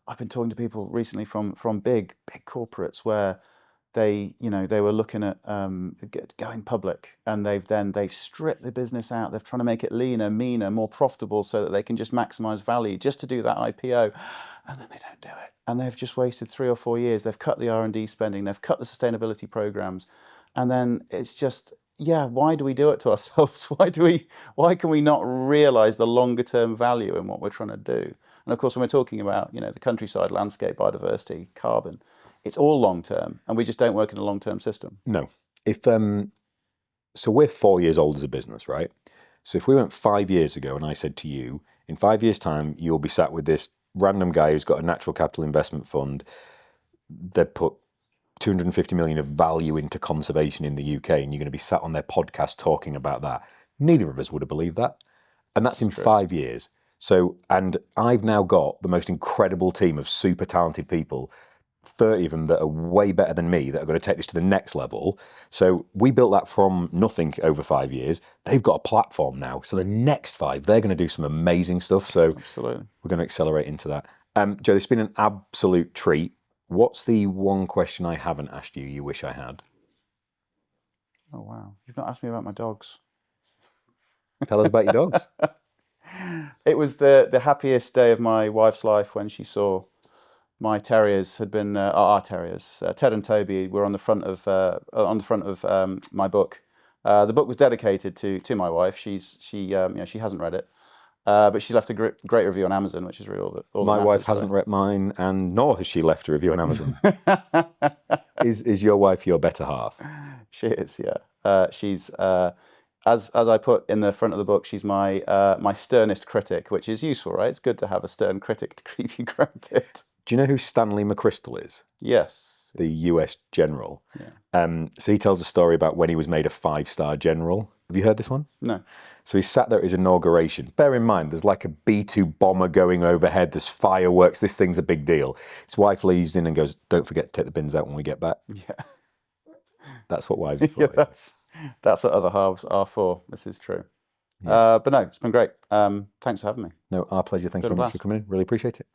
I've been talking to people recently from big corporates where they were looking at going public, and they've stripped the business out. They're trying to make it leaner, meaner, more profitable, so that they can just maximize value, just to do that IPO, and then they don't do it. And they've just wasted 3 or 4 years. They've cut the R&D spending. They've cut the sustainability programs, and then it's just, yeah, why do we do it to ourselves? Why can we not realize the longer term value in what we're trying to do? And of course, when we're talking about, the countryside, landscape, biodiversity, carbon, it's all long term, and we just don't work in a long term system. No. If so we're 4 years old as a business, right? So if we went 5 years ago and I said to you, in 5 years' time, you'll be sat with this random guy who's got a natural capital investment fund that put 250 million of value into conservation in the UK, and you're going to be sat on their podcast talking about that, neither of us would have believed that. And that's in 5 years. So, and I've now got the most incredible team of super talented people, 30 of them that are way better than me, that are going to take this to the next level. So we built that from nothing over 5 years. They've got a platform now. So the next 5, they're going to do some amazing stuff. So Absolutely. We're going to accelerate into that. Joe, it's been an absolute treat. What's the one question I haven't asked you wish I had? Oh, wow. You've not asked me about my dogs. Tell us about your dogs. It was the happiest day of my wife's life when she saw my terriers had been our terriers. Ted and Toby were on the front of my book. The book was dedicated to my wife. She hasn't read it, but she left a great review on Amazon, which is really all My that wife matters, hasn't right? read mine, and nor has she left a review on Amazon. Is your wife your better half? She is, yeah. She's as I put in the front of the book, she's my sternest critic, which is useful, right? It's good to have a stern critic to keep you grounded. Do you know who Stanley McChrystal is? Yes. The US general. Yeah. So he tells a story about when he was made a 5-star general. Have you heard this one? No. So he sat there at his inauguration. Bear in mind, there's like a B-2 bomber going overhead. There's fireworks. This thing's a big deal. His wife leaves in and goes, "Don't forget to take the bins out when we get back." Yeah. That's what wives are for. Yeah, that's what other halves are for. This is true. Yeah. But no, it's been great. Thanks for having me. No, our pleasure. Thank you Been a very much for blast. coming in. Really appreciate it.